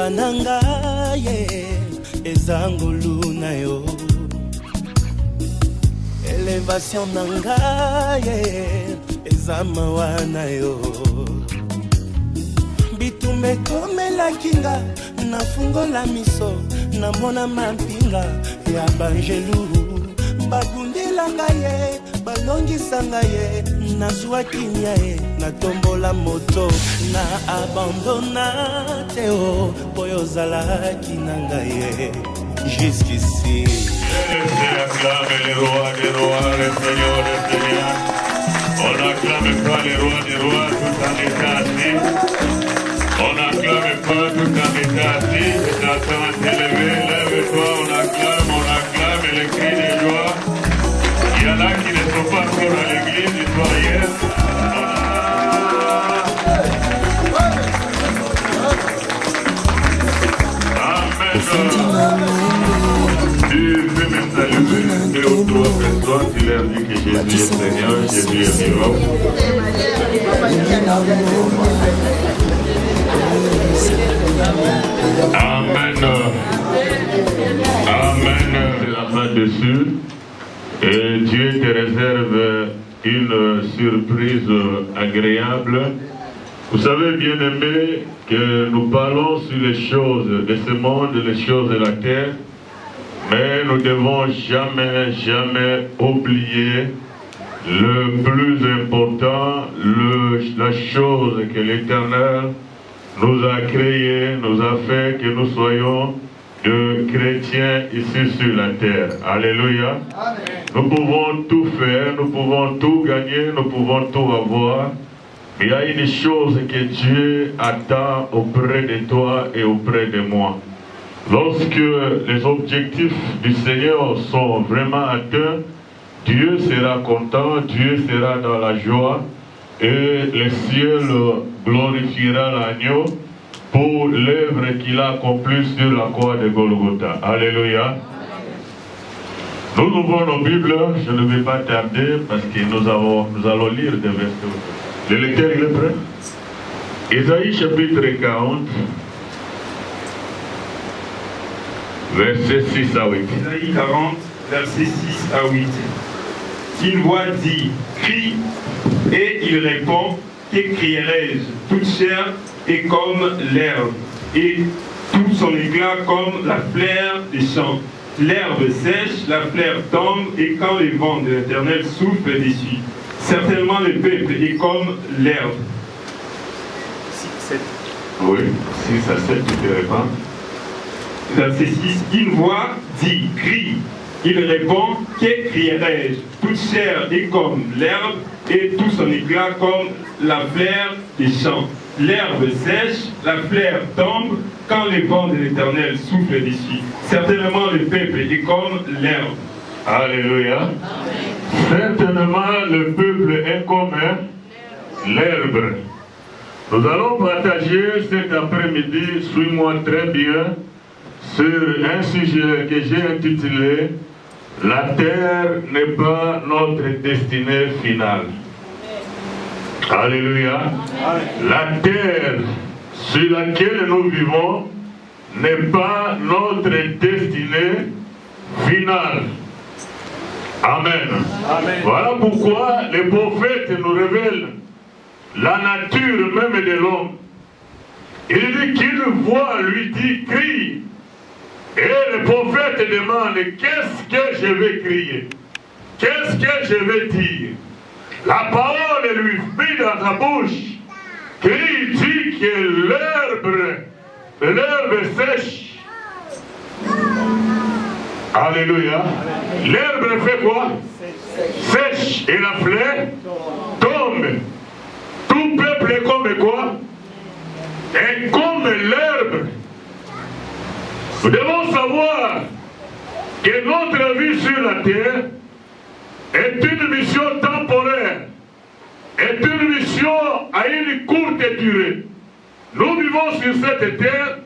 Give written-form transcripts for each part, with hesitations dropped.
Liloba na ngai eza ngolu na yo. Elevation na ngai eza mawa na yo. Bitumbe komelaki nga nafungola miso namona mampinga ya banjelu. Babundela ngai balongisa ngai nazwaki nya natombola moto na abandona te o boyo zalaki na ngai jusqu'ici. Acclame les rois des rois, les seigneurs des seigneurs. On n'acclame pas les rois des rois tout en étant assis. On n'acclame pas tout en étant assis. Nathan s'est levé, lève-toi, on acclame les cris de joie. Il y en a qui ne sont pas encore à l'église, ils sont ailleurs. Amen. Tu peux même saluer deux ou trois personnes, tu leur dis que Jésus est Seigneur, Jésus est vivant. Amen. Amen. Là-dessus, et Dieu te réserve une surprise agréable. Vous savez, bien-aimés, que nous parlons sur les choses de ce monde, les choses de la terre, mais nous ne devons jamais, jamais oublier le plus important, la chose que l'Éternel nous a créée, nous a fait que nous soyons de chrétiens ici sur la terre. Alléluia. Amen. Nous pouvons tout faire, nous pouvons tout gagner, nous pouvons tout avoir. Il y a une chose que Dieu attend auprès de toi et auprès de moi. Lorsque les objectifs du Seigneur sont vraiment atteints, Dieu sera content, Dieu sera dans la joie et le ciel glorifiera l'agneau pour l'œuvre qu'il a accomplie sur la croix de Golgotha. Alléluia. Nous ouvrons nos Bibles, je ne vais pas tarder parce que nous allons lire des versets. Le lecteur, il est prêt? Ésaïe chapitre 40, versets 6 à 8. Ésaïe 40, versets 6 à 8. Une voix dit, crie, et il répond, qu'écrirai-je? Toute chair est comme l'herbe, et tout son éclat comme la fleur des champs. L'herbe sèche, la fleur tombe, et quand les vents de l'Éternel soufflent dessus. Certainement le peuple est comme l'herbe. 6, 7. Oui, 6 à 7, tu te réponds. Verset 6, une voix dit, crie. Il répond, qu'écrirai-je? Toute chair est comme l'herbe, et tout son éclat comme la fleur des champs. L'herbe sèche, la fleur tombe, quand les vents de l'Éternel soufflent dessus. Certainement le peuple est comme l'herbe. Alléluia. Certainement le peuple est comme l'herbe. Nous allons partager cet après-midi, suis-moi très bien, sur un sujet que j'ai intitulé « La terre n'est pas notre destinée finale ». Alléluia. La terre sur laquelle nous vivons n'est pas notre destinée finale. Amen. Amen. Voilà pourquoi les prophètes nous révèlent la nature même de l'homme. Il dit qu'une voix lui dit crie. Et le prophète demande qu'est-ce que je vais crier? Qu'est-ce que je vais dire? La parole lui fit dans sa bouche. Crie, dit que l'herbe sèche. Alléluia. L'herbe fait quoi? Sèche. Et la fleur tombe. Tout peuple est comme quoi? Et comme l'herbe. Nous devons savoir que notre vie sur la terre est une mission temporaire, est une mission à une courte durée. Nous vivons sur cette terre,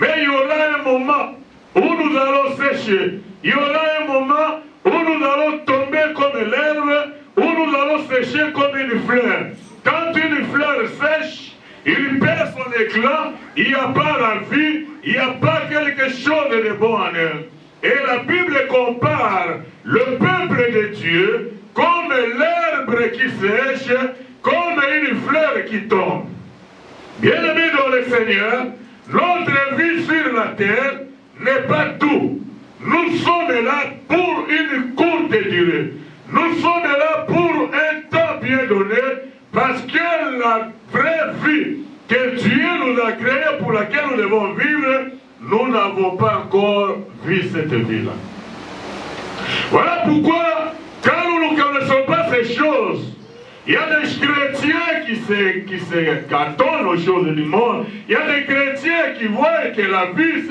mais il y aura un moment où nous allons sécher. Il y aura un moment où nous allons tomber comme l'herbe, où nous allons sécher comme une fleur. Quand une fleur sèche, il perd son éclat, il n'y a pas la vie, il n'y a pas quelque chose de bon en elle. Et la Bible compare le peuple de Dieu comme l'herbe qui sèche, comme une fleur qui tombe. Bien-aimés dans le Seigneur, notre vie sur la terre n'est pas tout. Nous sommes là pour une courte durée. Nous sommes là pour un temps bien donné, parce que la vraie vie que Dieu nous a créée, pour laquelle nous devons vivre, nous n'avons pas encore vu cette vie-là. Voilà pourquoi, quand nous ne connaissons pas ces choses, il y a des chrétiens qui se cantonnent aux choses du monde. Il y a des chrétiens qui voient que la vie,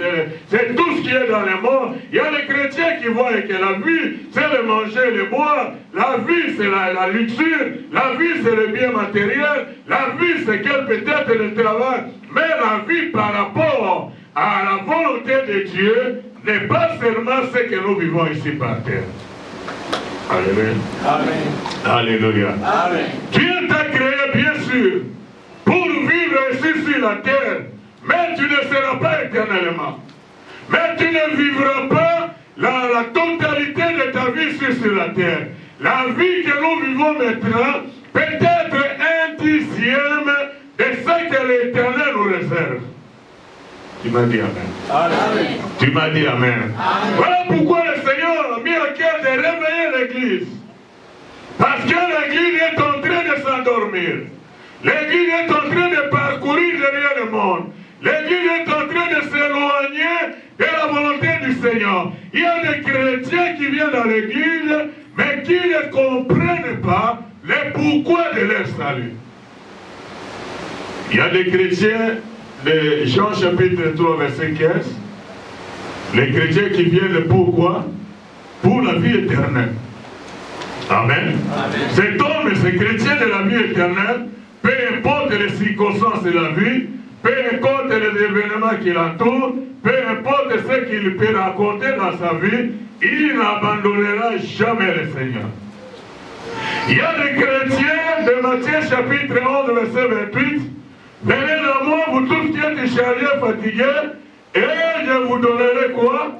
c'est tout ce qui est dans le monde. Il y a des chrétiens qui voient que la vie, c'est le manger, le boire. La vie, c'est la luxure. La vie, c'est le bien matériel. La vie, c'est peut-être le travail. Mais la vie, par rapport à la volonté de Dieu, n'est pas seulement ce que nous vivons ici par terre. Alléluia. Amen. Alléluia. Amen. Dieu t'a créé, bien sûr, pour vivre ici sur la terre, mais tu ne seras pas éternellement. Mais tu ne vivras pas la totalité de ta vie sur la terre. La vie que nous vivons maintenant, peut-être 1/10 de ce que l'Éternel nous réserve. Tu m'as dit Amen. Amen. Tu m'as dit Amen. Amen. Voilà pourquoi le Seigneur a mis à cœur de réveiller l'Église. Parce que l'Église est en train de s'endormir. L'Église est en train de parcourir derrière le monde. L'Église est en train de s'éloigner de la volonté du Seigneur. Il y a des chrétiens qui viennent dans l'Église, mais qui ne comprennent pas le pourquoi de leur salut. Il y a des chrétiens de Jean chapitre 3 verset 15, les chrétiens qui viennent pourquoi? Pour la vie éternelle. Amen. Amen. Cet homme, ce chrétien de la vie éternelle, peu importe les circonstances de la vie, peu importe les événements qui l'entourent, peu importe ce qu'il peut raconter dans sa vie, il n'abandonnera jamais le Seigneur. Il y a des chrétiens de Matthieu chapitre 11 verset 28, venez à moi, vous tous qui êtes chargés, fatigués, et je vous donnerai quoi?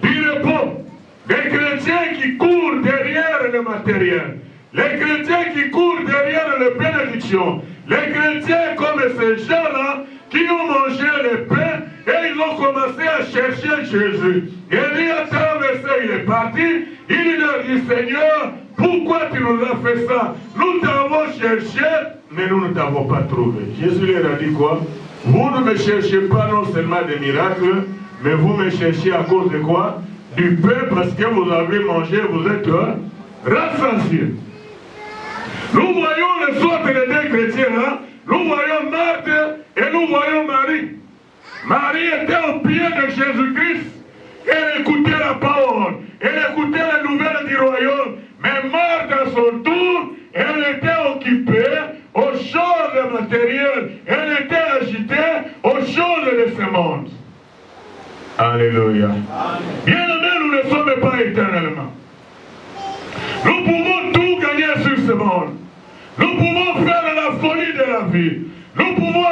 Du repos. Des chrétiens qui courent derrière le matériel. Les chrétiens qui courent derrière les bénédictions. Les chrétiens comme ces gens-là qui ont mangé le pain et ils ont commencé à chercher Jésus. Et lui a traversé, il est parti. Il leur dit, Seigneur, pourquoi tu nous as fait ça? Nous t'avons cherché, mais nous ne t'avons pas trouvé. Jésus leur a dit quoi? Vous ne me cherchez pas non seulement des miracles, mais vous me cherchez à cause de quoi? Du pain, parce que vous avez mangé, vous êtes rassasiés. Nous voyons les autres deux chrétiens là, nous voyons Marthe et nous voyons Marie. Marie était au pied de Jésus-Christ. Elle écoutait la parole, elle écoutait les nouvelles du royaume. Mais Marthe, à son tour, elle était occupée aux choses matérielles. Elle était agitée aux choses de ce monde. Alléluia. Bien-aimés, nous ne sommes pas éternellement. Nous pouvons tout gagner sur ce monde. Nous pouvons faire la folie de la vie. Nous pouvons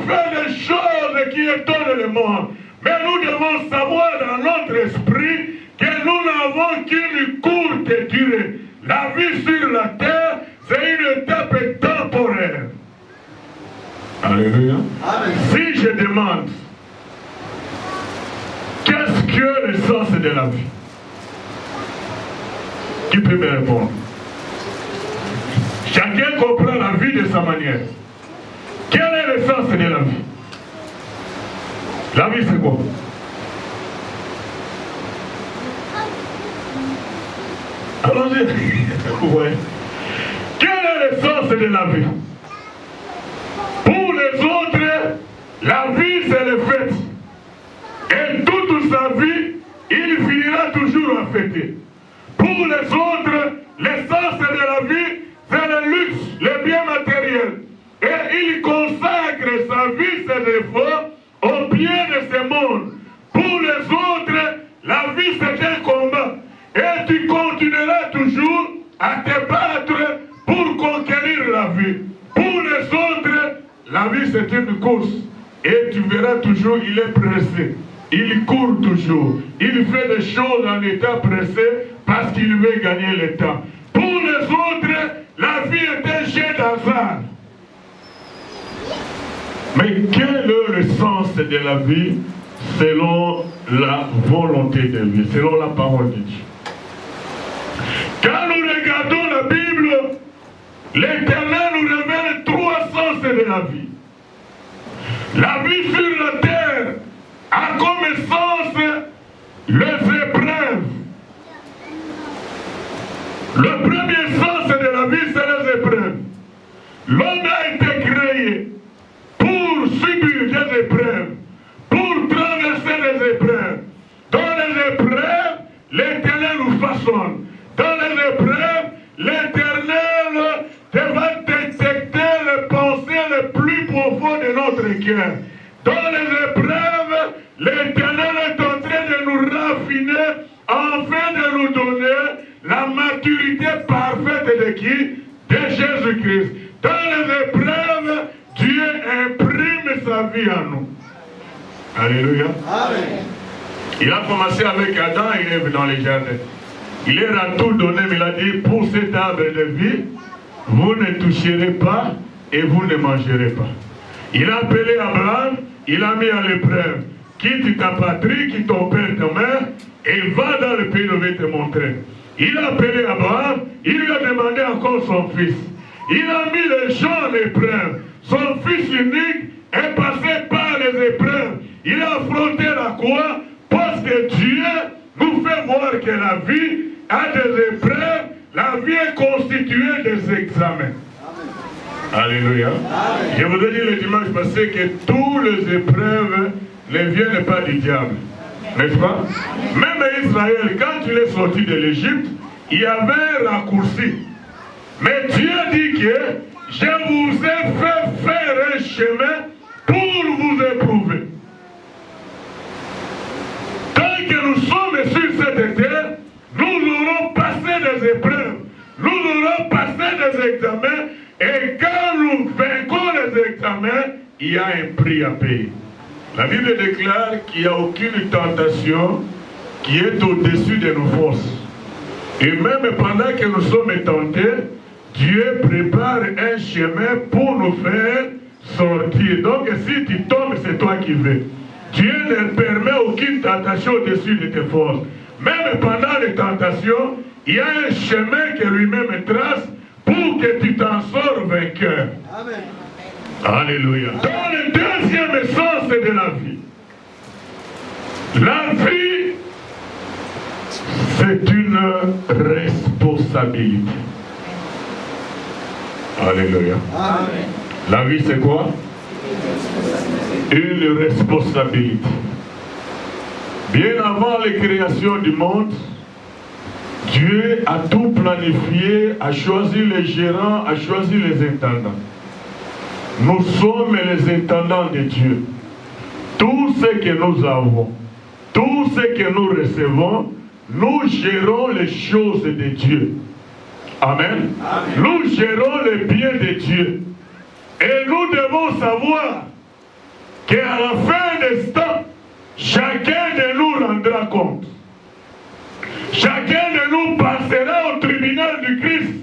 faire des choses qui étonnent le monde. Mais nous devons savoir dans notre esprit que nous n'avons qu'une courte durée. La vie sur la terre, c'est une étape temporaire. Alléluia. Amen. Si je demande, qu'est-ce que le sens de la vie? Qui peut me répondre? Chacun comprend la vie de sa manière. Quel est le sens de la vie? La vie, c'est quoi? Allons-y. Ouais. Quel est le sens de la vie? Pour les autres, la vie, c'est le fait. Et toute sa vie, il finira toujours à fêter. Pour les autres, l'essence de la vie, c'est le luxe, le bien matériel. Et il consacre sa vie, ses efforts, au bien de ce monde. Pour les autres, la vie, c'est un combat. Et tu continueras toujours à te battre pour conquérir la vie. Pour les autres, la vie, c'est une course. Et tu verras toujours, il est pressé. il court toujours. Il fait des choses en état pressé parce qu'il veut gagner le temps. Pour les autres, la vie est un jeu d'hasard. Mais quel est le sens de la vie selon la volonté de Dieu, selon la parole de Dieu? Quand nous regardons la Bible, l'Éternel nous révèle trois sens de la vie. La vie sur la terre a comme sens les épreuves. Le premier sens de la vie, c'est les épreuves. L'homme a été créé pour subir des épreuves, pour traverser les épreuves. Dans les épreuves, l'Éternel nous façonne. Dans les épreuves, l'Éternel va détecter les pensées les plus profondes de notre cœur. Dans les épreuves, l'Éternel est en train de nous raffiner afin de nous donner la maturité parfaite de qui? De Jésus-Christ. Dans les épreuves, Dieu imprime sa vie à nous. Alléluia. Amen. Il a commencé avec Adam, il est dans les jardins. Il leur a tout donné, mais il a dit, pour cet arbre de vie, vous ne toucherez pas et vous ne mangerez pas. Il a appelé Abraham, il a mis à l'épreuve. Quitte ta patrie, quitte ton père, ta mère, et va dans le pays où je vais te montrer. Il a appelé Abraham, il lui a demandé encore son fils. Il a mis les gens à l'épreuve. Son fils unique est passé par les épreuves. Il a affronté la croix parce que Dieu nous fait voir que la vie a des épreuves. La vie est constituée des examens. Amen. Alléluia. Amen. Je voudrais dire le dimanche passé que toutes les épreuves ne viennent pas du diable. N'est-ce pas? Même Israël, quand il est sorti de l'Égypte, il y avait un raccourci. Mais Dieu dit que je vous ai fait faire un chemin pour vous éprouver. Tant que nous sommes sur cette terre, nous aurons passé des épreuves, nous aurons passé des examens, et quand nous vainquons les examens, il y a un prix à payer. La Bible déclare qu'il n'y a aucune tentation qui est au-dessus de nos forces. Et même pendant que nous sommes tentés, Dieu prépare un chemin pour nous faire sortir. Donc si tu tombes, c'est toi qui veux. Dieu ne permet aucune tentation au-dessus de tes forces. Même pendant les tentations, il y a un chemin que lui-même trace pour que tu t'en sors vainqueur. Amen. Alléluia. Dans le deuxième sens de la vie, c'est une responsabilité. Alléluia. Amen. La vie, c'est quoi? Une responsabilité. Bien avant la création du monde, Dieu a tout planifié, a choisi les gérants, a choisi les intendants. Nous sommes les intendants de Dieu. Tout ce que nous avons, tout ce que nous recevons, nous gérons les choses de Dieu. Amen. Amen. Nous gérons les biens de Dieu. Et nous devons savoir qu'à la fin des temps, chacun de nous rendra compte. Chacun de nous passera au tribunal du Christ.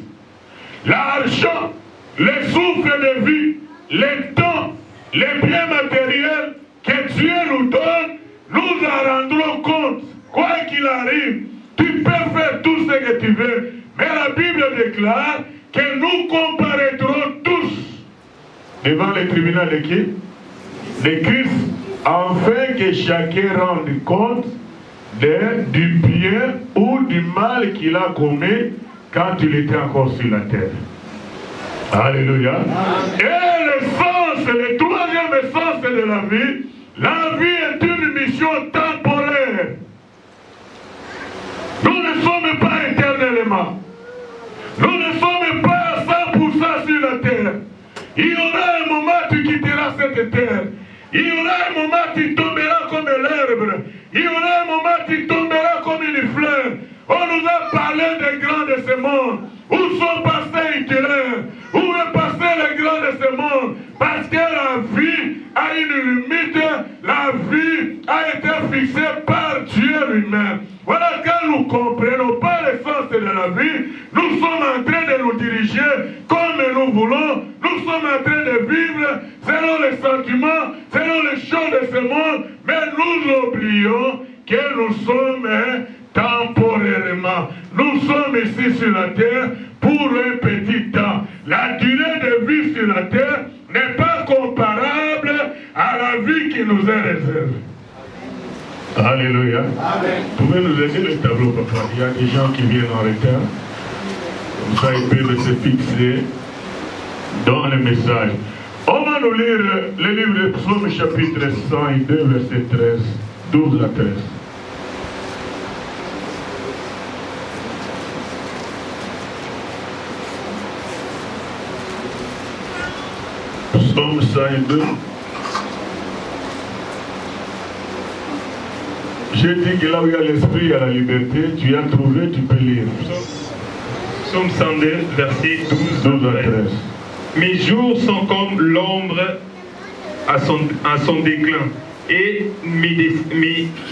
L'argent, les souffles de vie, les temps, les biens matériels que Dieu nous donne, nous en rendrons compte. Quoi qu'il arrive, tu peux faire tout ce que tu veux. Mais la Bible déclare que nous comparaîtrons tous devant le tribunal de qui? De Christ, afin que chacun rende compte du bien ou du mal qu'il a commis quand il était encore sur la terre. Alléluia. Et le troisième sens de la vie est une mission temporaire. Nous ne sommes pas éternellement. Nous ne sommes pas à 100% sur la terre. Il y aura un moment où tu quitteras cette terre. Il y aura un moment où tu tomberas comme l'herbe. Il y aura un moment où tu tomberas comme une fleur. On nous a parlé des grands de ce monde. Où sont passés Hitler? Où est passé les grands de ce monde? Parce que la vie a une limite. La vie a été comme nous voulons. Nous sommes en train de vivre selon les sentiments, selon les choses de ce monde, mais nous oublions que nous sommes temporairement. Nous sommes ici sur la terre pour un petit temps. La durée de vie sur la terre n'est pas comparable à la vie qui nous est réservée. Alléluia. Amen. Vous pouvez nous aider le tableau, papa? Il y a des gens qui viennent en retard. Comme ça, ils peuvent se fixer dans le message. On va nous lire le livre de Psaume chapitre 102, verset 13, 12 à 13. Psaume 102. J'ai dit que là où il y a l'esprit, il y a la liberté. Tu as trouvé, tu peux lire. Psaume 102, verset 12 à 13. Mes jours sont comme l'ombre à son déclin, et mes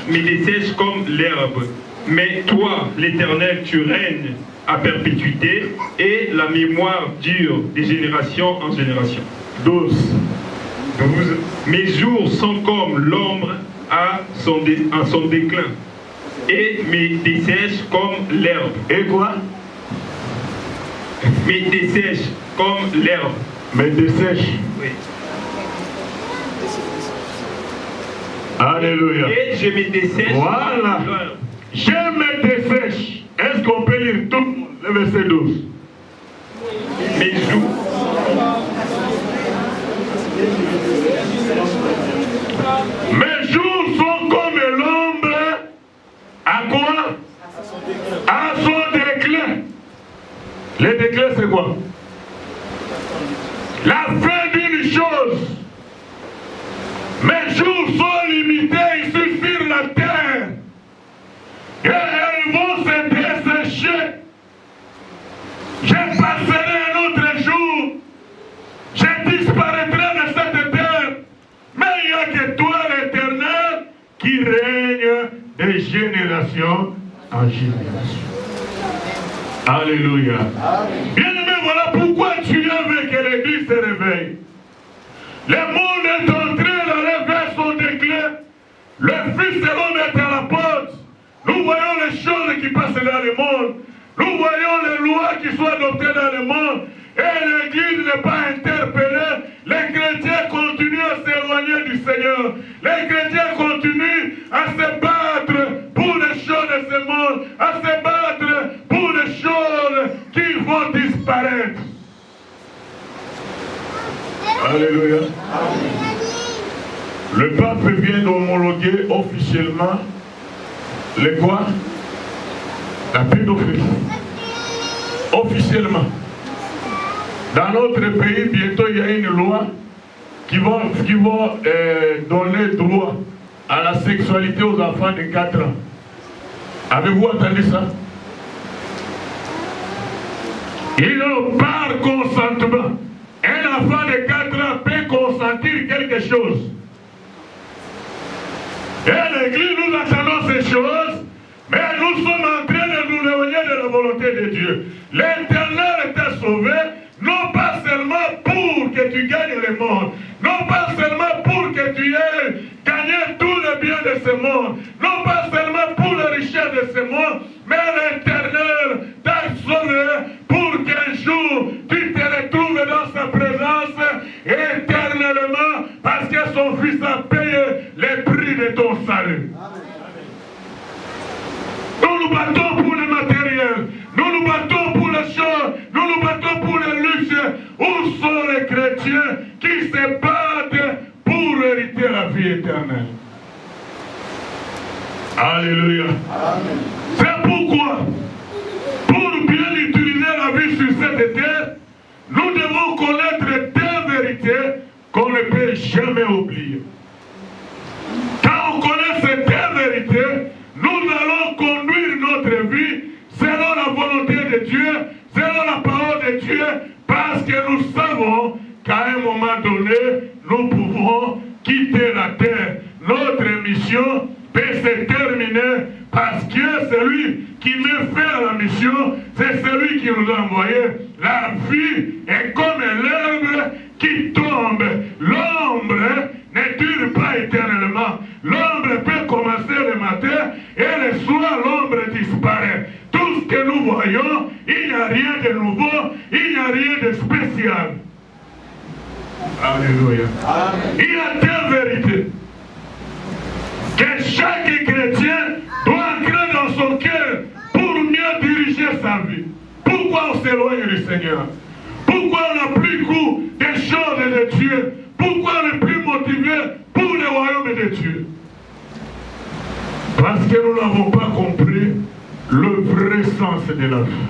dessèches comme l'herbe. Mais toi, l'Éternel, tu règnes à perpétuité, et la mémoire dure de génération en génération. 12. Mes jours sont comme l'ombre à son déclin, et mes dessèches comme l'herbe. Et quoi? Mes dessèches comme l'herbe. Mes dessèches. Oui. Alléluia. Et je me dessèche. Voilà. Je me dessèche. Est-ce qu'on peut lire tout le verset 12? Mes jours. Mes jours sont comme l'ombre. À quoi? À son déclin. Le déclin, c'est quoi? La fin d'une chose. Mes jours sont limités ici sur la terre. Et elles vont se dessécher. Je passerai un autre jour. Je disparaîtrai de cette terre. Mais il n'y a que toi, l'Éternel, qui règne de génération en génération. Alléluia. Bien-aimé, voilà pourquoi tu veux que l'Église se réveille. Le monde est en train d'aller vers son déclin. Le Fils de l'homme est à la porte. Nous voyons les choses qui passent dans le monde. Nous voyons les lois qui sont adoptées dans le monde. Et l'Église n'est pas interpellée. Les chrétiens continuent à s'éloigner du Seigneur. Les chrétiens continuent à se battre pour les choses de ce monde. À se battre pour les choses qui vont disparaître. Alléluia. Le pape vient d'homologuer officiellement le quoi? La pédophilie. Officiellement. Dans notre pays, bientôt il y a une loi qui va donner droit à la sexualité aux enfants de 4 ans. Avez-vous entendu ça? Ils ont par consentement. Un enfant de 4 ans peut consentir quelque chose. Et l'Église, nous attendons ces choses, mais nous sommes en train de nous éloigner de la volonté de Dieu. L'Éternel t'a sauvé, non pas seulement pour que tu gagnes le monde, non pas seulement pour que tu aies gagné tout le bien de ce monde, non pas seulement pour les richesses de ce monde, mais l'Éternel t'a sauvé pour qu'un jour tu te retrouves dans sa présence éternellement, parce que son Fils a payé le prix de ton salut. Nous nous battons pour le matériel, nous nous battons pour les choses, nous nous battons pour le luxe. Où sont les chrétiens qui se battent pour hériter la vie éternelle? Alléluia. C'est pourquoi, pour bien utiliser la vie sur cette terre, nous devons connaître des vérités qu'on ne peut jamais oublier. Quand on connaît ces deux vérités, nous allons conduire notre vie selon la volonté de Dieu, selon la parole de Dieu, parce que nous savons qu'à un moment donné, nous pouvons quitter la terre. Notre mission peut se terminer parce que celui qui veut faire la mission, c'est celui qui nous a envoyé. La vie est comme l'herbe qui tombe. L'ombre ne dure pas éternellement. L'ombre peut commencer le matin et le soir l'ombre disparaît. Tout ce que nous voyons, il n'y a rien de nouveau, il n'y a rien de spécial. Alléluia. Il y a deux vérités que chaque chrétien doit entrer dans son cœur pour mieux diriger sa vie. Pourquoi on s'éloigne du Seigneur? Pourquoi on n'a plus goût des choses de Dieu? Pourquoi on n'est plus motivé pour le royaume de Dieu? Parce que nous n'avons pas compris le vrai sens de la vie.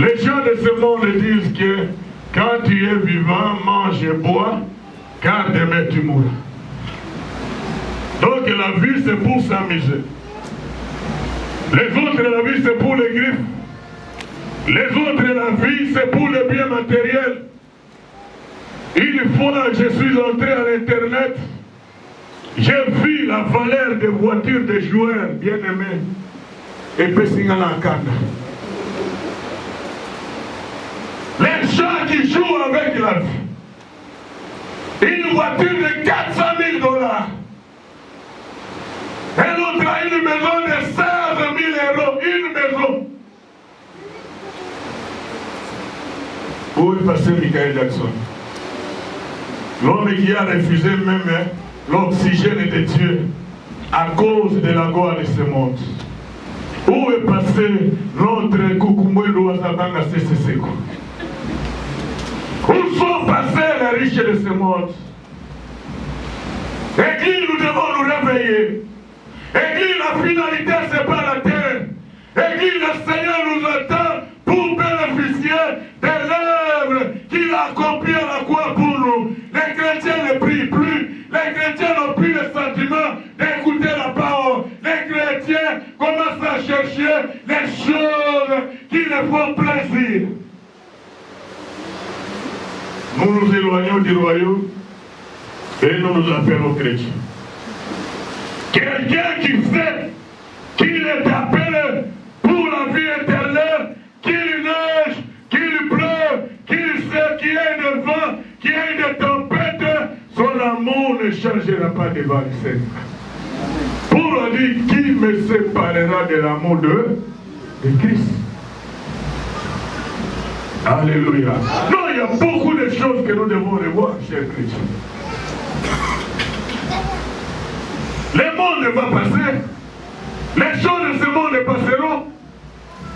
Les gens de ce monde disent que quand tu es vivant, mange et bois, car demain tu mourras. Donc la vie c'est pour s'amuser. Les autres la vie c'est pour les griffes. Les autres la vie c'est pour le bien matériel. Une fois je suis entré à l'internet, j'ai vu la valeur des voitures des joueurs bien-aimés. Et Pessingalakanda. Les gens qui jouent avec la vie. Une voiture de 400 000 $. Et l'autre a une maison de 16 000 €. Une maison. Où est passé Michael Jackson? L'homme qui a refusé même l'oxygène de Dieu à cause de la gloire de ce monde. Où est passé notre Kukumwelo Wazabanga Seseseko? Où sont passés les riches de ce monde? Église, nous devons nous réveiller. Église, la finalité, ce n'est pas la terre. Église, le Seigneur nous attend pour bénéficier de l'œuvre qu'il a accomplie à la croix pour nous. Les chrétiens ne prient plus. Les chrétiens n'ont plus le sentiment d'écouter la parole. Les chrétiens commencent à chercher les choses qui leur font plaisir. Nous nous éloignons du royaume et nous nous appelons chrétiens. Quelqu'un qui sait qu'il est appelé pour la vie éternelle, qu'il neige, qu'il pleuve, qu'il sait qu'il y a une vent, qu'il y a une tempête, son amour ne changera pas devant le Seigneur. Pour dire qui me séparera de l'amour de Christ. Alléluia. Non, il y a beaucoup de choses que nous devons revoir, chers chrétiens. Le monde va passer. Les choses de ce monde passeront.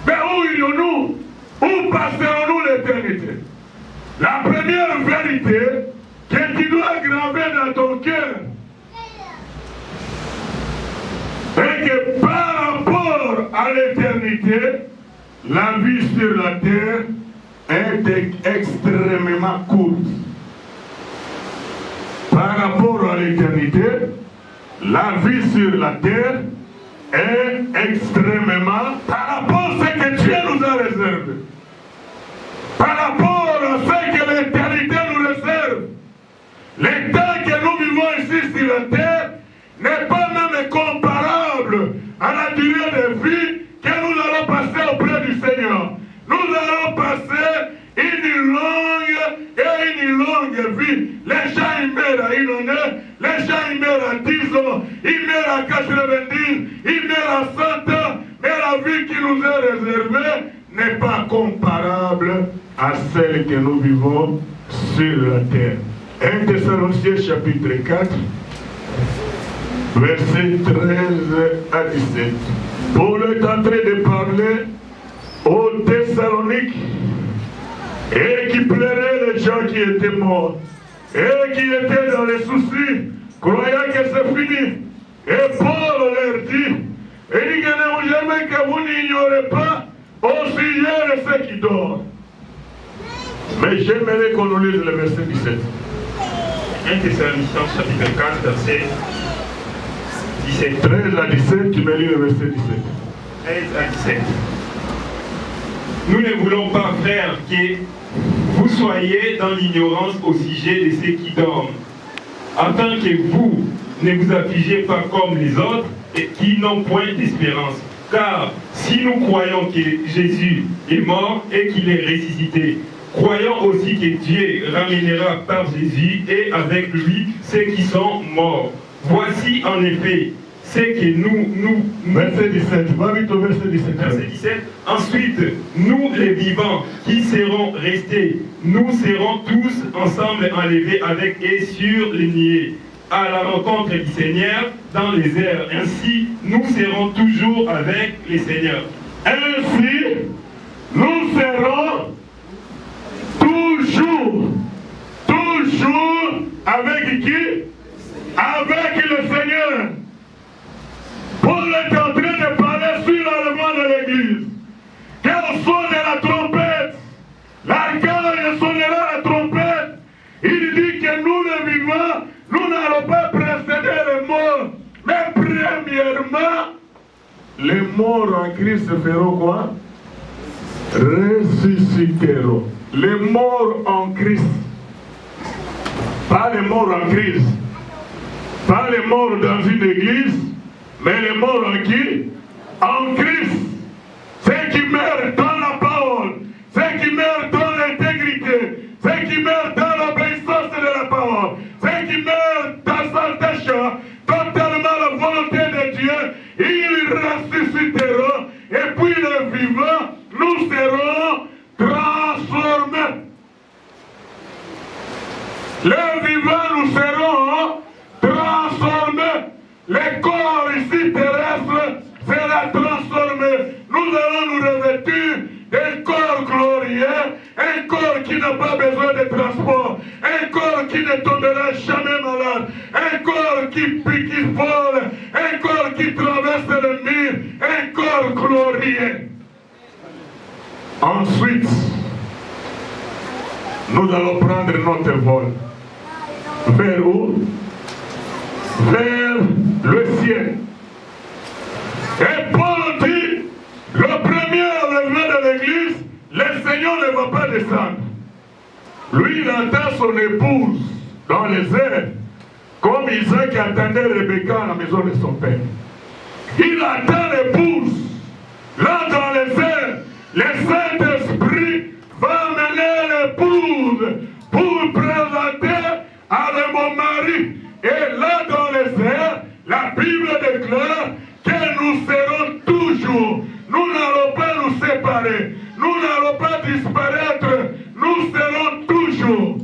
Mais où irons-nous? Où passerons-nous l'éternité? La première vérité que tu dois graver dans ton cœur est que par rapport à l'éternité, la vie sur la terre est extrêmement courte. Par rapport à l'éternité, la vie sur la terre est extrêmement, par rapport à ce que Dieu nous a réservé, par rapport à ce que l'éternité nous réserve, le temps que nous vivons ici sur la terre n'est pas même comparable à la durée de vie que nous allons passer auprès du Seigneur. Nous allons passer une longue vie. Les gens ils meurent à 1 année, les gens ils meurent à 10 ans, ils meurent à 90, ils meurent à 100 ans, mais la vie qui nous est réservée n'est pas comparable à celle que nous vivons sur la terre. 1 Thessaloniciens chapitre 4, versets 13 à 17. Paul est en train de parler aux Thessaloniques et qui plairait les gens qui étaient morts et qui étaient dans les soucis, croyant que c'est fini. Et Paul leur dit, il dit que ne jamais que vous n'ignorez pas au sujet de ceux qui dorment. Mais j'aimerais qu'on nous lise le verset 17. 1 Thessaloniciens chapitre 4, verset 17. 13 à 17, tu me lis le verset 17. 13 à 17. Nous ne voulons pas, frères, que vous soyez dans l'ignorance au sujet de ceux qui dorment, afin que vous ne vous affligez pas comme les autres, et qui n'ont point d'espérance. Car si nous croyons que Jésus est mort et qu'il est ressuscité, croyons aussi que Dieu ramènera par Jésus et avec lui ceux qui sont morts. Voici en effet ce que nous verset 17, va vite au verset 17. Verset 17. Ensuite, nous les vivants qui serons restés, nous serons tous ensemble enlevés avec eux sur les nuées, à la rencontre du Seigneur dans les airs. Ainsi, nous serons toujours avec les Seigneurs. Ainsi, nous serons toujours avec qui? Avec le Seigneur. Paul est en train de parler sur l'allemand de l'église. Quand sonne la trompette, l'archange sonnera la trompette. Il dit que nous les vivants, nous n'allons pas précéder les morts. Mais premièrement, les morts en Christ feront quoi? Ressusciteront. Les morts en Christ. Pas les morts en Christ. Pas les morts dans une église. Mais les morts en qui? En Christ. Ceux qui meurent dans la parole, ceux qui meurent dans l'intégrité, ceux qui meurent dans l'obéissance de la parole, ceux qui meurent dans sa décharge, totalement la volonté de Dieu, ils ressusciteront. Et puis les vivants, nous serons transformés. Les vivants, nous serons transformés. Les corps ici terrestres seront transformés. Nous allons nous revêtir d'un corps glorieux, un corps qui n'a pas besoin de transport, un corps qui ne tombera jamais malade, un corps qui vole, un corps qui traverse le mur, un corps glorieux. Ensuite, nous allons prendre notre vol. Vers où? Vers le ciel. Et Paul dit, le premier enlèvement de l'église, le Seigneur ne va pas descendre. Lui, il attend son épouse dans les airs, comme Isaac attendait Rebecca à la maison de son père. Il attend l'épouse. Là, dans les airs, le Saint-Esprit va amener l'épouse pour présenter à mon mari. Et là, dans les airs, la Bible déclare que nous serons toujours. Nous n'allons pas nous séparer. Nous n'allons pas disparaître. Nous serons toujours.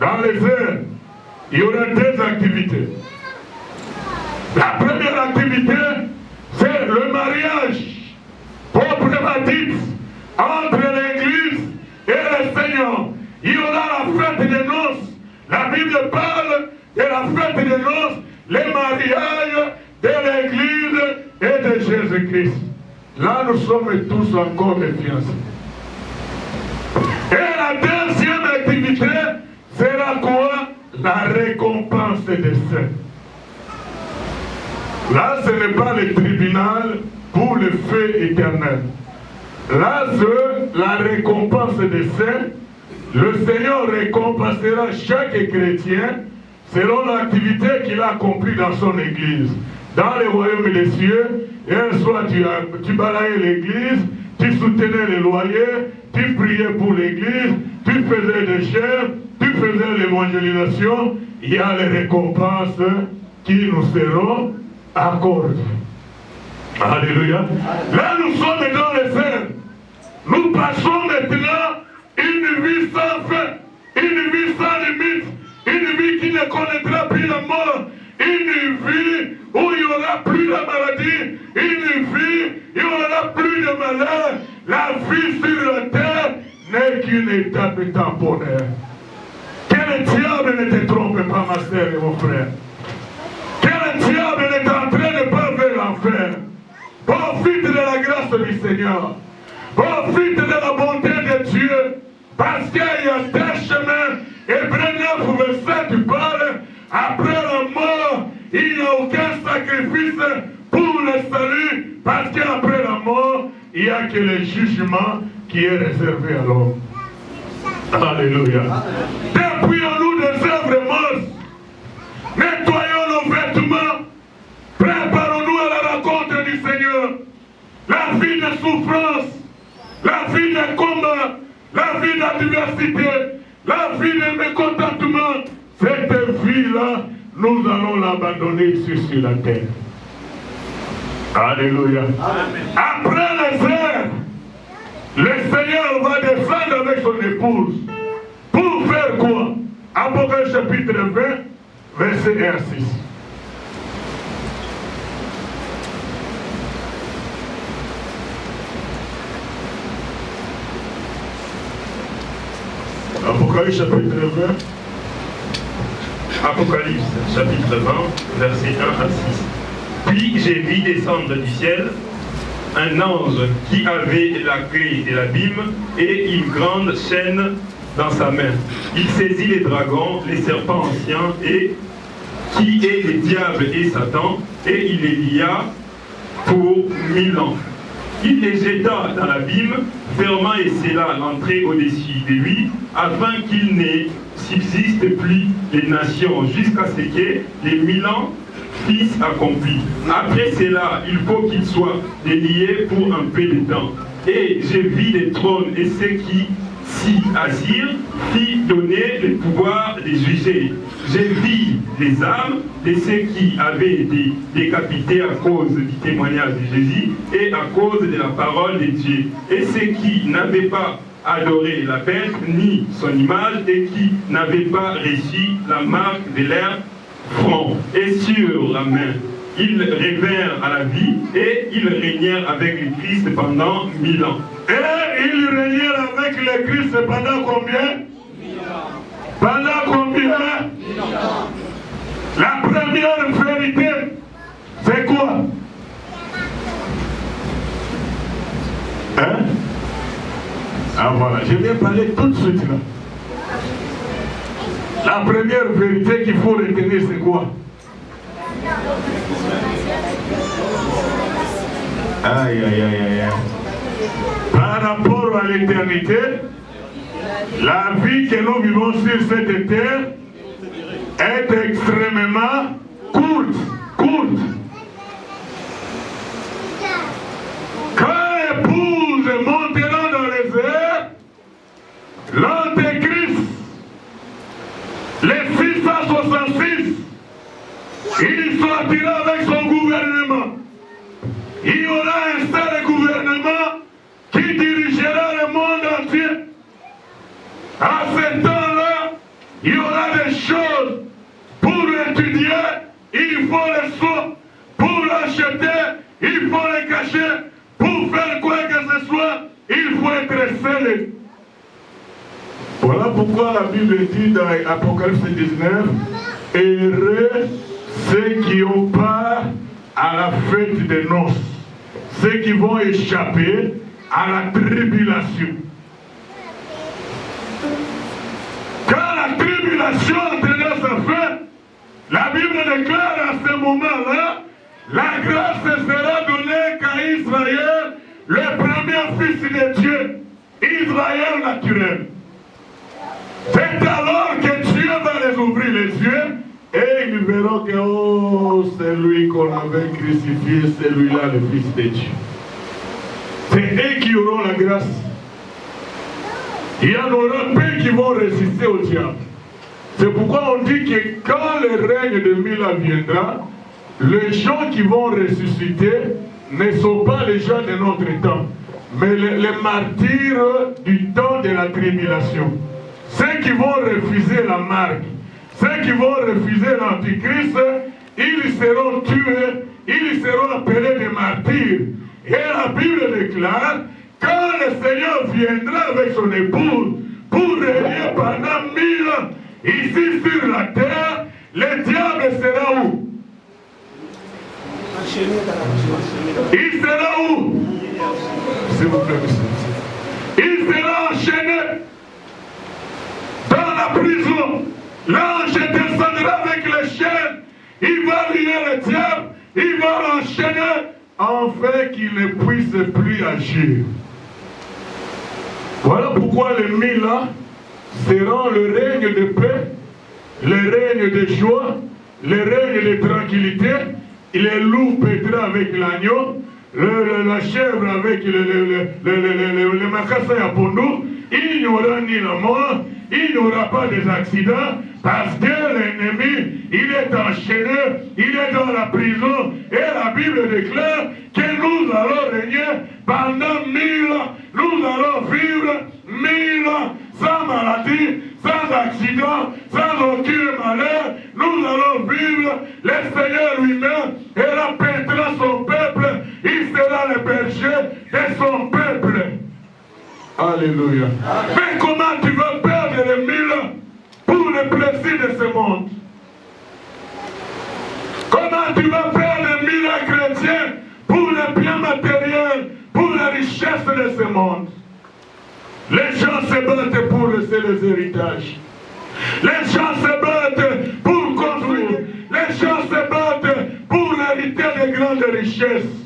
Dans les airs, il y aura deux activités. La première activité, c'est le mariage proprement dit entre l'Église et le Seigneur. Il y aura la fête des noces. La Bible parle de la fête des noces, les mariages de l'Église et de Jésus-Christ. Là, nous sommes tous encore les fiancés. Et la deuxième activité sera quoi? La récompense des saints. Là, ce n'est pas le tribunal pour le feu éternel. Là, c'est la récompense des saints. Le Seigneur récompensera chaque chrétien selon l'activité qu'il a accomplie dans son église. Dans le royaume des cieux, un soir tu balayais l'église, tu soutenais les loyers, tu priais pour l'église, tu faisais des chefs, tu faisais l'évangélisation. Il y a les récompenses qui nous seront accordées. Alléluia. Là, nous sommes dans les airs. Nous passons maintenant une vie sans fin, une vie sans limite, une vie qui ne connaîtra plus la mort, une vie où il n'y aura plus de maladie, une vie où il n'y aura plus de malheur. La vie sur la terre n'est qu'une étape temporaire. Que le diable ne te trompe pas, ma sœur et mon frère. Que le diable ne t'entraîne pas vers l'enfer. Profite de la grâce du Seigneur. Profite de la bonté de Dieu. Parce qu'il y a des chemins. Hébreux 9, verset, tu parles. Après la mort, il n'y a aucun sacrifice pour le salut. Parce qu'après la mort, il n'y a que le jugement qui est réservé à l'homme. Alléluia. Dépouillons-nous des œuvres mortes. Nettoyons nos vêtements. Préparons-nous souffrance, la vie de combat, la vie d'adversité, la vie de mécontentement, cette vie-là, nous allons l'abandonner ici sur la terre. Alléluia. Amen. Après les heures, le Seigneur va descendre avec son épouse. Pour faire quoi? Apocalypse chapitre 20, verset 1 à 6. Apocalypse chapitre 20. Apocalypse chapitre 20, verset 1 à 6. Puis j'ai vu descendre du ciel un ange qui avait la clé de l'abîme et une grande chaîne dans sa main. Il saisit les dragons, les serpents anciens, et qui est le diable et Satan, et il les lia pour 1000 ans. Il les jeta dans l'abîme, fermant et scella l'entrée au-dessus de lui, afin qu'il ne subsiste plus les nations, jusqu'à ce que les 1000 ans fils accomplis. Après cela, il faut qu'ils soient déliés pour un peu de temps. Et j'ai vu les trônes et ceux qui s'y assirent, fit donner le pouvoir de juger. J'ai vu les âmes de ceux qui avaient été décapités à cause du témoignage de Jésus et à cause de la parole de Dieu. Et ceux qui n'avaient pas adoré la bête ni son image et qui n'avaient pas reçu la marque de leur front et sur la main. Ils revinrent à la vie et ils régnèrent avec le Christ pendant 1000 ans. Et ils régnèrent avec le Christ pendant combien? 1000 ans. Pendant combien? 1000 ans. La première vérité, c'est quoi? Hein? Ah voilà, je viens parler tout de suite là. La première vérité qu'il faut retenir, c'est quoi? Aïe, aïe, aïe, aïe. Par rapport à l'éternité, la vie que nous vivons sur cette terre est extrêmement courte. Quand l'épouse montera dans les airs, l'Antéchrist, les 666, il sortira avec son gouvernement. Il y aura un seul gouvernement qui dirigera le monde entier. À ce temps-là, il y aura des choses pour étudier, il faut les soins, pour l'acheter, il faut les cacher, pour faire quoi que ce soit, il faut être scellé. Voilà pourquoi la Bible dit dans Apocalypse 19, heureux ceux qui ont part à la fête des noces, ceux qui vont échapper à la tribulation. Quand la tribulation entraînera sa fin, la Bible déclare à ce moment-là, la grâce sera donnée qu'à Israël, le premier fils de Dieu, Israël naturel. C'est alors que Dieu va les ouvrir les yeux et ils verront que oh, c'est lui qu'on avait crucifié, c'est lui-là le Fils de Dieu. C'est eux qui auront la grâce. Il y en aura peu qui vont résister au diable. C'est pourquoi on dit que quand le règne de 1000 ans viendra, les gens qui vont ressusciter ne sont pas les gens de notre temps, mais les martyrs du temps de la tribulation. Ceux qui vont refuser la marque, ceux qui vont refuser l'Antichrist, ils seront tués, ils seront appelés des martyrs. Et la Bible déclare, quand le Seigneur viendra avec son épouse pour régner pendant 1000 ans, ici sur la terre, le diable sera où? Il sera où? S'il vous plaît, monsieur. Il sera enchaîné dans la prison. L'ange descendra avec les chaînes. Il va lier le diable. Il va l'enchaîner afin qu'il ne puisse plus agir. Voilà pourquoi les 1000 ans seront le règne de paix, le règne de joie, le règne de tranquillité. Il est loup pétra avec l'agneau. la chèvre avec le macassins pour nous, il n'y aura ni la mort, il n'y aura pas des accidents, parce que l'ennemi, il est enchaîné, il est dans la prison, et la Bible déclare que nous allons régner pendant 1000 ans, nous allons vivre 1000 ans, sans maladie, sans accident, sans aucun malheur, nous allons vivre, le Seigneur lui-même, et répétera son peuple, il sera le berger de son peuple. Alléluia. Amen. Mais comment tu vas perdre les 1000 ans pour le plaisir de ce monde? Comment tu vas perdre les 1000 ans chrétiens pour les biens matériels, pour la richesse de ce monde? Les gens se battent pour laisser les héritages. Les gens se battent pour construire. Les gens se battent pour hériter de grandes richesses.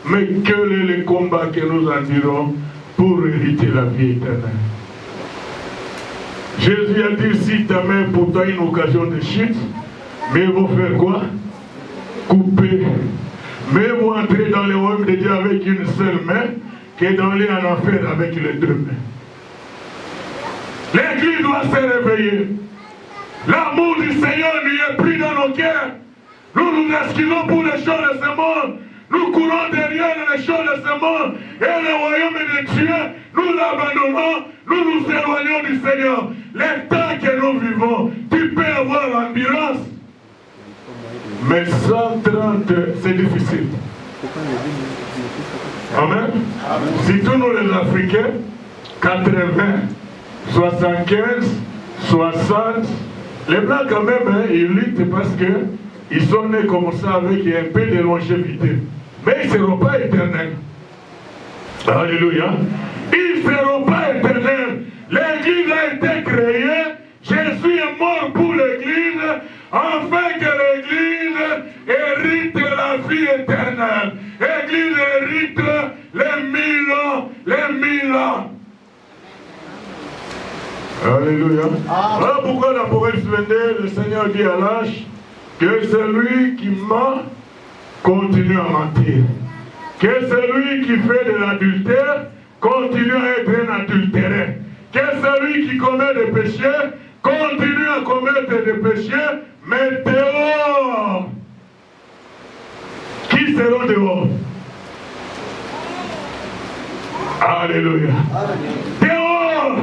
Mais quel est le combat que nous endurons pour hériter la vie éternelle? Jésus a dit, si ta main pour toi une occasion de chute, mais vous faire quoi? Couper. Mais vous entrez dans le royaume de Dieu avec une seule main, que d'aller en enfer avec les deux mains. L'Église doit se réveiller. L'amour du Seigneur lui est pris dans nos cœurs. Nous nous excusons pour les choses de ce monde. Nous courons derrière les choses de ce monde. Et le royaume de Dieu, nous l'abandonnons, nous nous éloignons du Seigneur. Les temps que nous vivons, tu peux avoir l'endurance. Mais 130, c'est difficile. Amen. Surtout nous les Africains, 80, 75, 60, les Blancs quand même, hein, ils luttent parce qu'ils sont nés comme ça avec un peu de longévité. Mais ils ne seront pas éternels. Alléluia. Ils ne seront pas éternels. L'Église a été créée. Jésus est mort pour l'Église, afin que l'Église hérite la vie éternelle. L'Église hérite les 1000 ans, les 1000 ans. Alléluia. Voilà pourquoi dans Proverbe 22, le Seigneur dit à l'âge que celui qui ment continue à mentir. Que celui qui fait de l'adultère continue à être un adultéré. Que celui qui commet des péchés continue à commettre des péchés, mais dehors. Qui seront dehors? Alléluia. Dehors.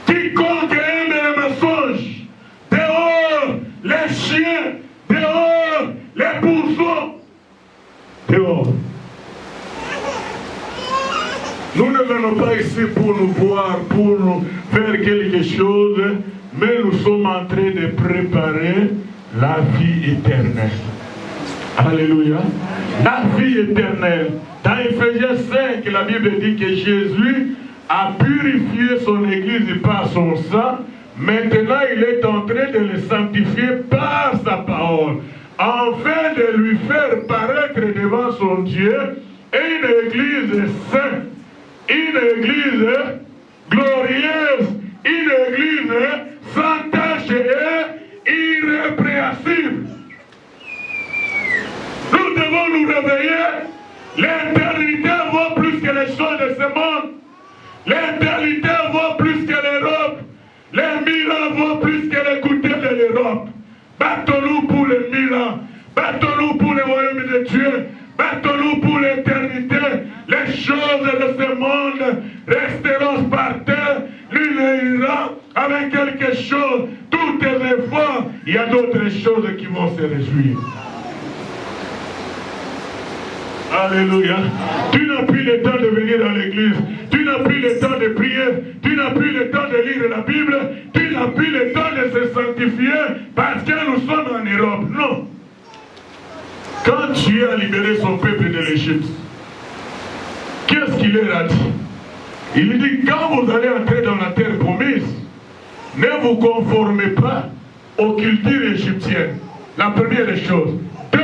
Quiconque aime les mensonges. Dehors. Les chiens. Dehors. Les bourgeons. Dehors. Nous ne venons pas ici pour nous voir, pour nous faire quelque chose, mais nous sommes en train de préparer la vie éternelle. Alléluia. La vie éternelle. Dans Ephésiens 5, la Bible dit que Jésus a purifié son Église par son sang. Maintenant, il est en train de le sanctifier par sa parole, afin de lui faire paraître devant son Dieu une Église sainte, une Église glorieuse, une Église sans tache et irrépréhensible. Nous devons nous réveiller. L'éternité vaut plus que les choses de ce monde. L'éternité vaut plus que l'Europe. Les 1000 ans vaut plus que les goûters de l'Europe. Battons-nous pour les 1000 ans. Battons-nous pour le royaume de Dieu. Battons-nous pour l'éternité. Les choses de ce monde resteront par terre. L'une ira avec quelque chose. Tout est efforts. Il y a d'autres choses qui vont se réjouir. Alléluia. Tu n'as plus le temps de venir dans l'église. Tu n'as plus le temps de prier. Tu n'as plus le temps de lire la Bible. Tu n'as plus le temps de se sanctifier parce que nous sommes en Europe. Non. Quand Dieu a libéré son peuple de l'Égypte, qu'est-ce qu'il leur a dit? Il dit, quand vous allez entrer dans la terre promise, ne vous conformez pas aux cultures égyptiennes. La première des choses. Deux,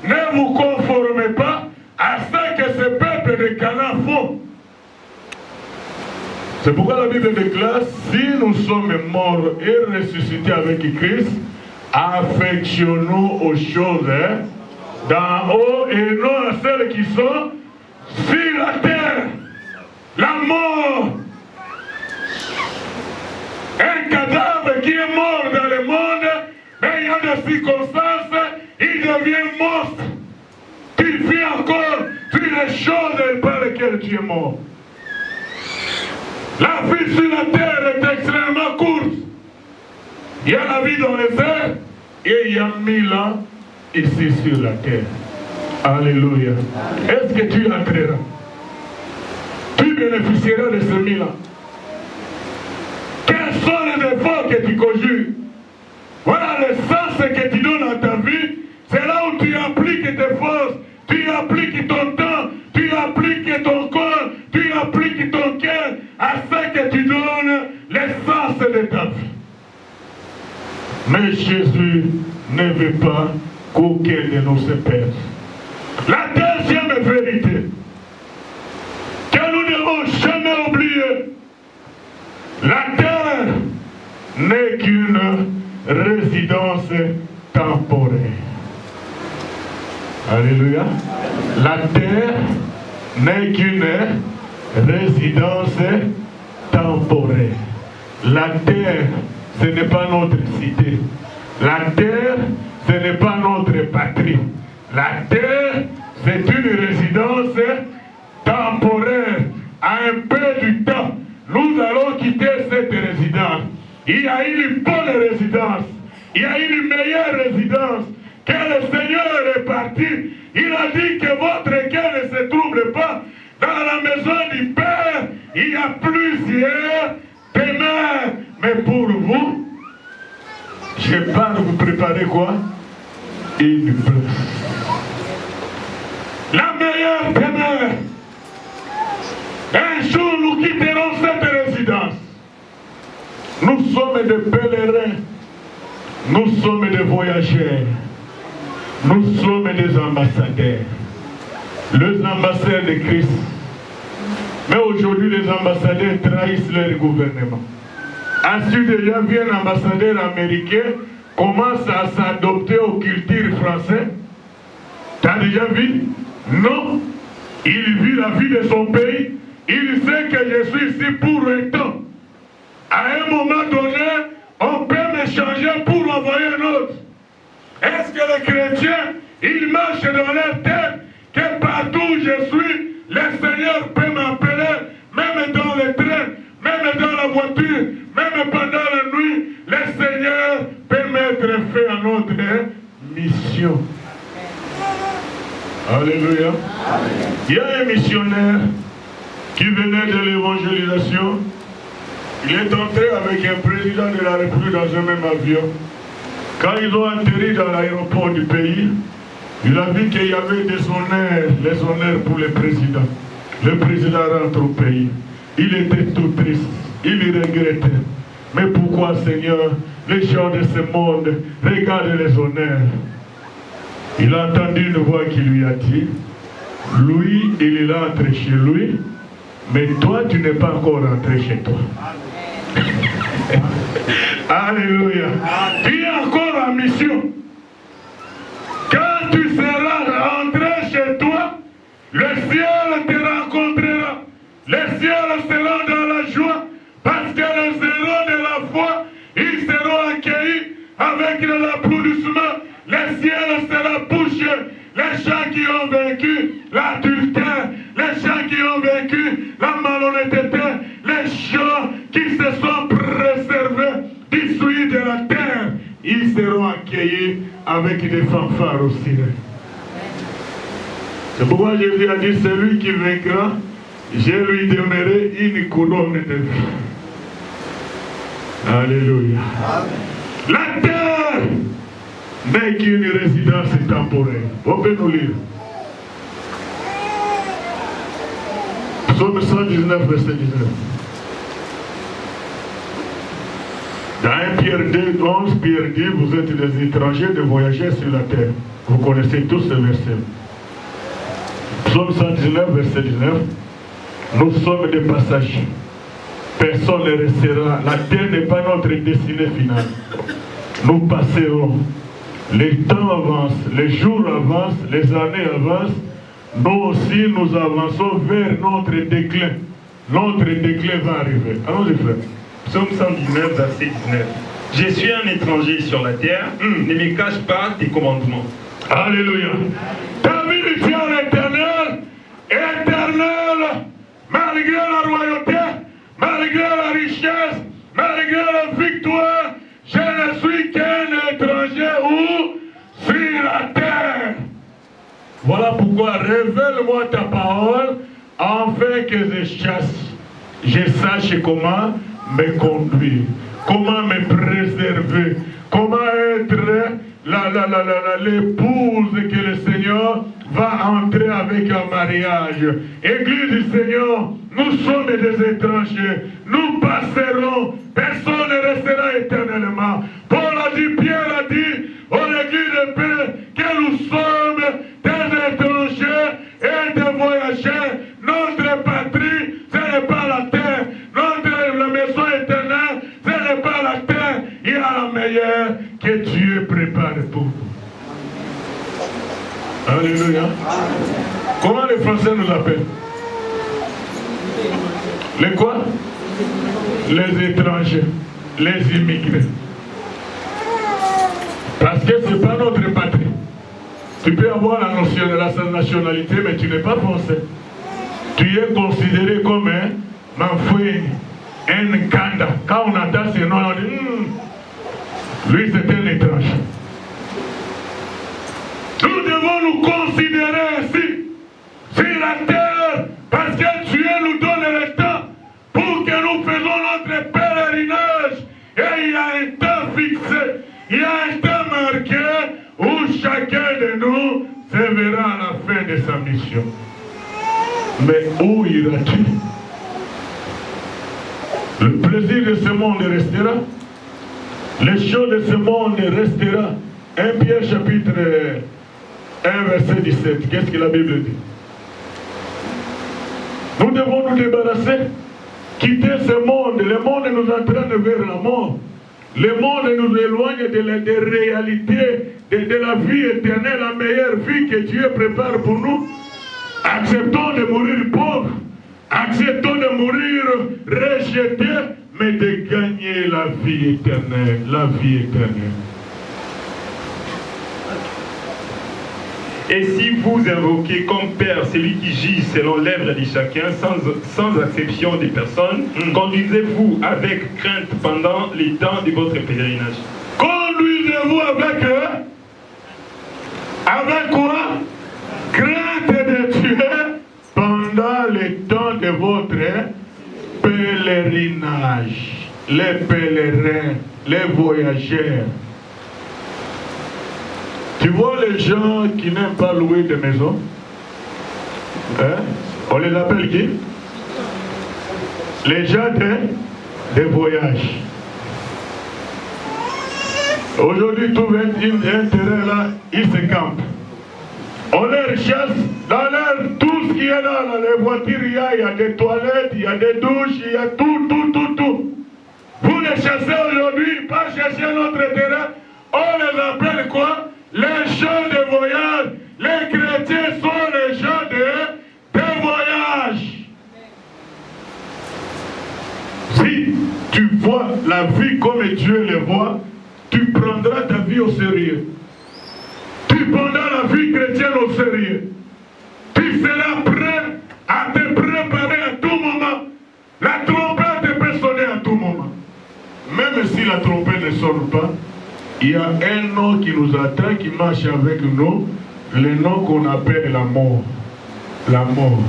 ne vous conformez pas à ce que ce peuple de Canaan font. C'est pourquoi la Bible déclare, si nous sommes morts et ressuscités avec Christ, affectionnons aux choses d'en haut et non à celles qui sont sur la terre. La mort. Un cadavre qui est mort dans le monde, mais il y a des circonstances, il devient monstre. Tu vis encore sur les choses par lesquelles tu es mort. La vie sur la terre est extrêmement courte. Il y a la vie dans les airs et il y a 1000 ans ici sur la terre. Alléluia. Est-ce que tu entreras? Tu bénéficieras de ces 1000 ans. Quels sont les efforts que tu conjures? Voilà le sens que tu donnes à ta vie. C'est là où tu appliques tes forces, tu appliques ton temps, tu appliques ton corps, tu appliques ton cœur, afin que tu donnes l'essence de ta vie. Mais Jésus ne veut pas qu'aucun de nous se perde. La deuxième vérité que nous ne devons jamais oublier, la terre n'est qu'une résidence temporaire. Alléluia. La terre n'est qu'une résidence temporaire. La terre, ce n'est pas notre cité. La terre, ce n'est pas notre patrie. La terre, c'est une résidence temporaire. À un peu du temps, nous allons quitter cette résidence. Il y a une bonne résidence. Il y a une meilleure résidence. Que le Seigneur est parti. Il a dit que votre cœur ne se trouble pas. Dans la maison du Père, il y a plusieurs demeures. Mais pour vous, je pars vous préparer quoi? Une place. La meilleure demeure. Un jour, nous quitterons cette résidence. Nous sommes des pèlerins. Nous sommes des voyageurs. Nous sommes des ambassadeurs. Les ambassadeurs de Christ. Mais aujourd'hui, les ambassadeurs trahissent leur gouvernement. Ensuite, il y a un ambassadeur américain commence à s'adopter aux cultures françaises. Tu as déjà vu? Non. Il vit la vie de son pays. Il sait que je suis ici pour un temps. À un moment donné, on peut m'échanger pour envoyer un autre. Est-ce que les chrétiens, ils marchent dans leur tête que partout où je suis, le Seigneur peut m'appeler, même dans le train, même dans la voiture, même pendant la nuit, le Seigneur peut mettre fin à notre mission. Alléluia. Il y a un missionnaire qui venait de l'évangélisation. Il est entré avec un président de la République dans un même avion. Quand ils ont atterri dans l'aéroport du pays, il a vu qu'il y avait des honneurs, les honneurs pour le président. Le président rentre au pays. Il était tout triste. Il regrettait. Mais pourquoi, Seigneur, les gens de ce monde regardent les honneurs? Il a entendu une voix qui lui a dit, lui, il est rentré chez lui, mais toi, tu n'es pas encore rentré chez toi. Alléluia. Tu es encore en mission. Quand tu seras rentré chez toi, le ciel te rencontrera. Les ciels seront dans la joie parce que les héros de la foi, ils seront accueillis avec de l'applaudissement. Le ciel sera bouché. Les gens qui ont vaincu l'adultère, les gens qui ont vaincu la malhonnêteté, les gens qui se sont préservés du souillé de la terre, ils seront accueillis avec des fanfares aussi. C'est pourquoi Jésus a dit, celui qui vaincra, je lui donnerai une couronne de vie. Alléluia. Amen. La terre n'est qu'une résidence temporaire. On peut nous lire. Psaume 119, verset 19. Dans 1 Pierre 2, 11, Pierre dit, vous êtes des étrangers, des voyageurs sur la terre. Vous connaissez tous ce verset. Psaume 119, verset 19. Nous sommes des passagers. Personne ne restera. La terre n'est pas notre destinée finale. Nous passerons. Les temps avancent, les jours avancent, les années avancent. Nous aussi, nous avançons vers notre déclin. Notre déclin va arriver. Allons-y, frère. Psaume 119, verset 19. Je suis un étranger sur la terre, ne me cache pas tes commandements. Alléluia. David dit à l'Éternel, Éternel, malgré la royauté, malgré la richesse, malgré la victoire, je ne suis qu'un étranger où sur la terre. Voilà pourquoi révèle-moi ta parole, afin que je sache comment me conduire, comment me préserver, comment être l'épouse que le Seigneur va entrer avec un mariage. Église du Seigneur, nous sommes des étrangers, nous passerons, personne ne restera éternellement. Paul a dit, Pierre a dit, au l'église de paix, que nous sommes des étrangers et des voyageurs. Notre patrie, ce n'est pas la terre. La maison éternelle, ce n'est pas la terre. Il y a la meilleure que Dieu prépare pour nous. Alléluia. Comment les Français nous appellent? Les quoi? Les étrangers, les immigrés. Parce que ce n'est pas notre patrie. Tu peux avoir la nationalité, mais tu n'es pas français. Tu es considéré comme un Manfoué, un Kanda. Quand on entend ce nom, on dit, lui c'est un étranger. Nous devons nous considérer ainsi, sur la terre, parce que Dieu nous donne le temps pour que nous faisons notre pèlerinage. Et il y a un temps fixé, il y a un temps marqué où chacun de nous se verra à la fin de sa mission. Mais où iras-tu? Le plaisir de ce monde restera. Les choses de ce monde restera. 1 Pierre chapitre 1 verset 17. Qu'est-ce que la Bible dit? Nous devons nous débarrasser, quitter ce monde. Le monde nous entraîne vers la mort. Le monde nous éloigne des réalités, de la vie éternelle, la meilleure vie que Dieu prépare pour nous. Acceptons de mourir pauvres, acceptons de mourir rejetés, mais de gagner la vie éternelle, la vie éternelle. Et si vous invoquez comme Père celui qui gît selon l'œuvre de chacun, sans exception des personnes, conduisez-vous avec crainte pendant les temps de votre pèlerinage. Conduisez-vous avec quoi? Crainte de Dieu pendant les temps de votre pèlerinage. Les pèlerins, les voyageurs. Tu vois les gens qui n'aiment pas louer de maison, hein? On les appelle qui? Les gens des voyages. Aujourd'hui, tout un terrain là, ils se campent. On les chasse, dans l'air, tout ce qui est là, dans les voitures, il y a des toilettes, il y a des douches, il y a tout. Vous les chassez aujourd'hui, pas chercher notre terrain, on les appelle quoi? Les gens de voyage. Les chrétiens sont les gens de voyage. Si tu vois la vie comme Dieu le voit, tu prendras ta vie au sérieux. Tu prendras la vie chrétienne au sérieux. Tu seras prêt à te préparer à tout moment. La trompette peut sonner à tout moment. Même si la trompette ne sonne pas, il y a un nom qui nous attend, qui marche avec nous, le nom qu'on appelle la mort. La mort.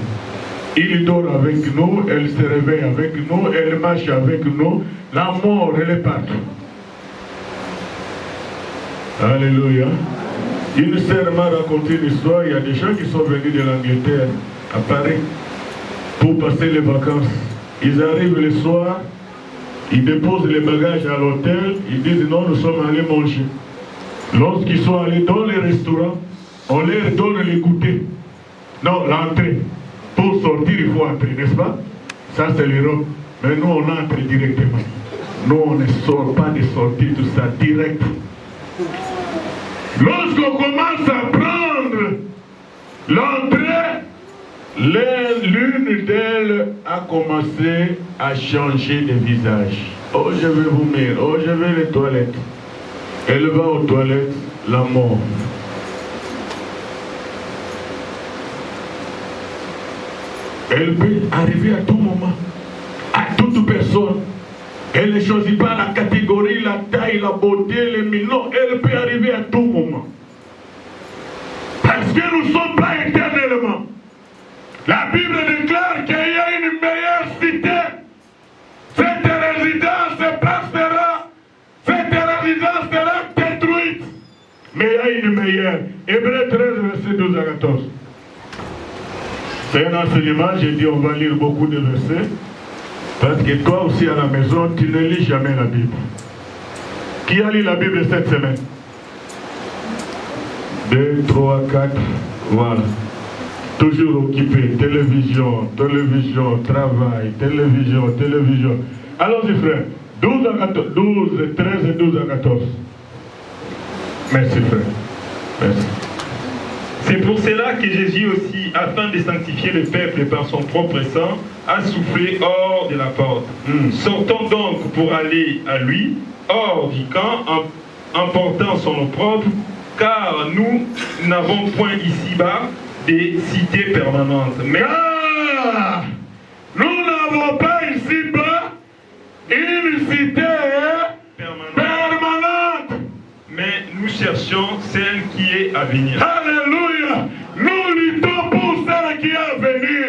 Il dort avec nous, elle se réveille avec nous, elle marche avec nous. La mort, elle est partout. Alléluia. Une sœur m'a raconté une histoire, il y a des gens qui sont venus de l'Angleterre à Paris pour passer les vacances. Ils arrivent le soir, ils déposent les bagages à l'hôtel, ils disent non, nous sommes allés manger. Lorsqu'ils sont allés dans les restaurants, on leur donne les goûters. Non, l'entrée. Pour sortir, il faut entrer, n'est-ce pas? Ça, c'est l'Europe. Mais nous, on entre directement. Nous, on ne sort pas de sortir, tout ça, direct. Lorsqu'on commence à prendre l'entrée, l'une d'elles a commencé à changer de visage. Oh, je vais vomir. Oh, je vais les toilettes. Elle va aux toilettes, la mort. Elle peut arriver à tout moment, à toute personne. Elle ne choisit pas la catégorie, la taille, la beauté, les millions. Elle peut arriver à tout moment. Parce que nous ne sommes pas éternellement. La Bible déclare qu'il y a une meilleure cité. Cette résidence passera. Cette résidence sera détruite. Mais il y a une meilleure. Hébreux 13, verset 12 à 14. C'est un enseignement, j'ai dit on va lire beaucoup de versets. Parce que toi aussi à la maison, tu ne lis jamais la Bible. Qui a lu la Bible cette semaine? 2, 3, 4, voilà. Toujours occupé, télévision, travail, télévision. Allons-y frère, 12 à 14, 12, 13 et 12 à 14. Merci frère, merci. C'est pour cela que Jésus aussi, afin de sanctifier le peuple par son propre sang, a soufflé hors de la porte. Sortons donc pour aller à lui, hors du camp, en portant son nom propre, car nous n'avons point ici-bas des cités permanentes. Mais nous n'avons pas ici-bas une cité permanente. Mais nous cherchons celle qui est à venir. Alléluia. Nous luttons pour celle qui est à venir.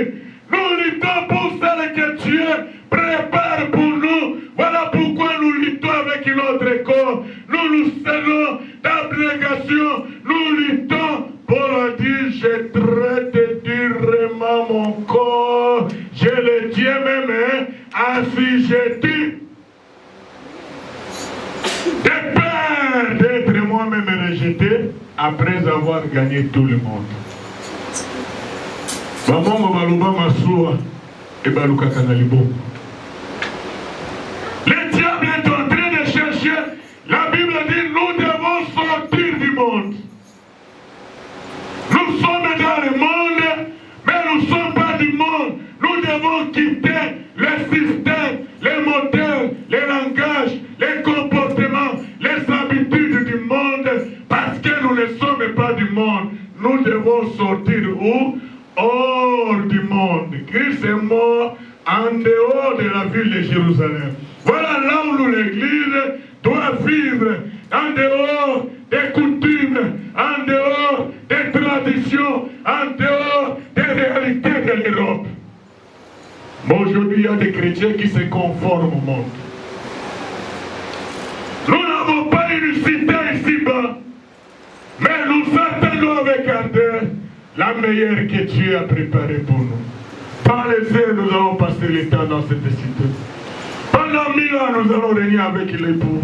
Nous luttons pour celle que Dieu prépare pour nous. Voilà pourquoi nous luttons avec notre corps. Nous serons d'abnégation. Nous luttons pour dire, je traite durement mon corps. Je le tiens même assujetti. De peur d'être moi-même rejeté après avoir gagné tout le monde. Maman baluba masua et baluka kanalibo. Le diable est en train de chercher. La Bible dit nous devons sortir du monde. Nous sommes dans le monde, mais nous ne sommes pas du monde. Nous devons quitter le système, les modèles, les langages, les comportements, les habitudes du monde, parce que nous ne sommes pas du monde. Nous devons sortir où? Hors du monde. Christ est mort en dehors de la ville de Jérusalem. Voilà là où l'Église doit vivre, en dehors des coutumes, en dehors des traditions, en dehors des réalités de l'Europe. Mais aujourd'hui, il y a des chrétiens qui se conforment au monde. Nous n'avons pas une cité ici-bas, mais nous attendons avec ardeur la meilleure que Dieu a préparée pour nous. Par les heures, nous allons passer le temps dans cette cité. Pendant 1000 ans, nous allons régner avec l'époux.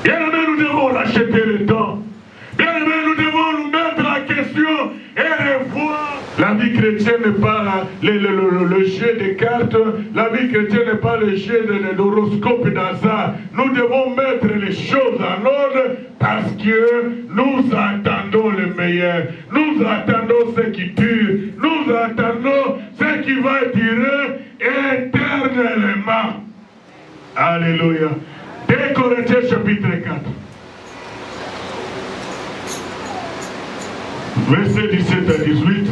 Bien aimé, nous devons racheter le temps. Bien aimé, nous devons nous mettre en question et revoir. La vie chrétienne n'est pas le jeu de cartes. La vie chrétienne n'est pas le jeu de l'horoscope d'hasard. Nous devons mettre les choses en ordre parce que nous attendons le meilleur. Nous attendons ce qui dure. Nous attendons ce qui va durer éternellement. Alléluia. 2 Corinthiens chapitre 4. Verset 17 à 18.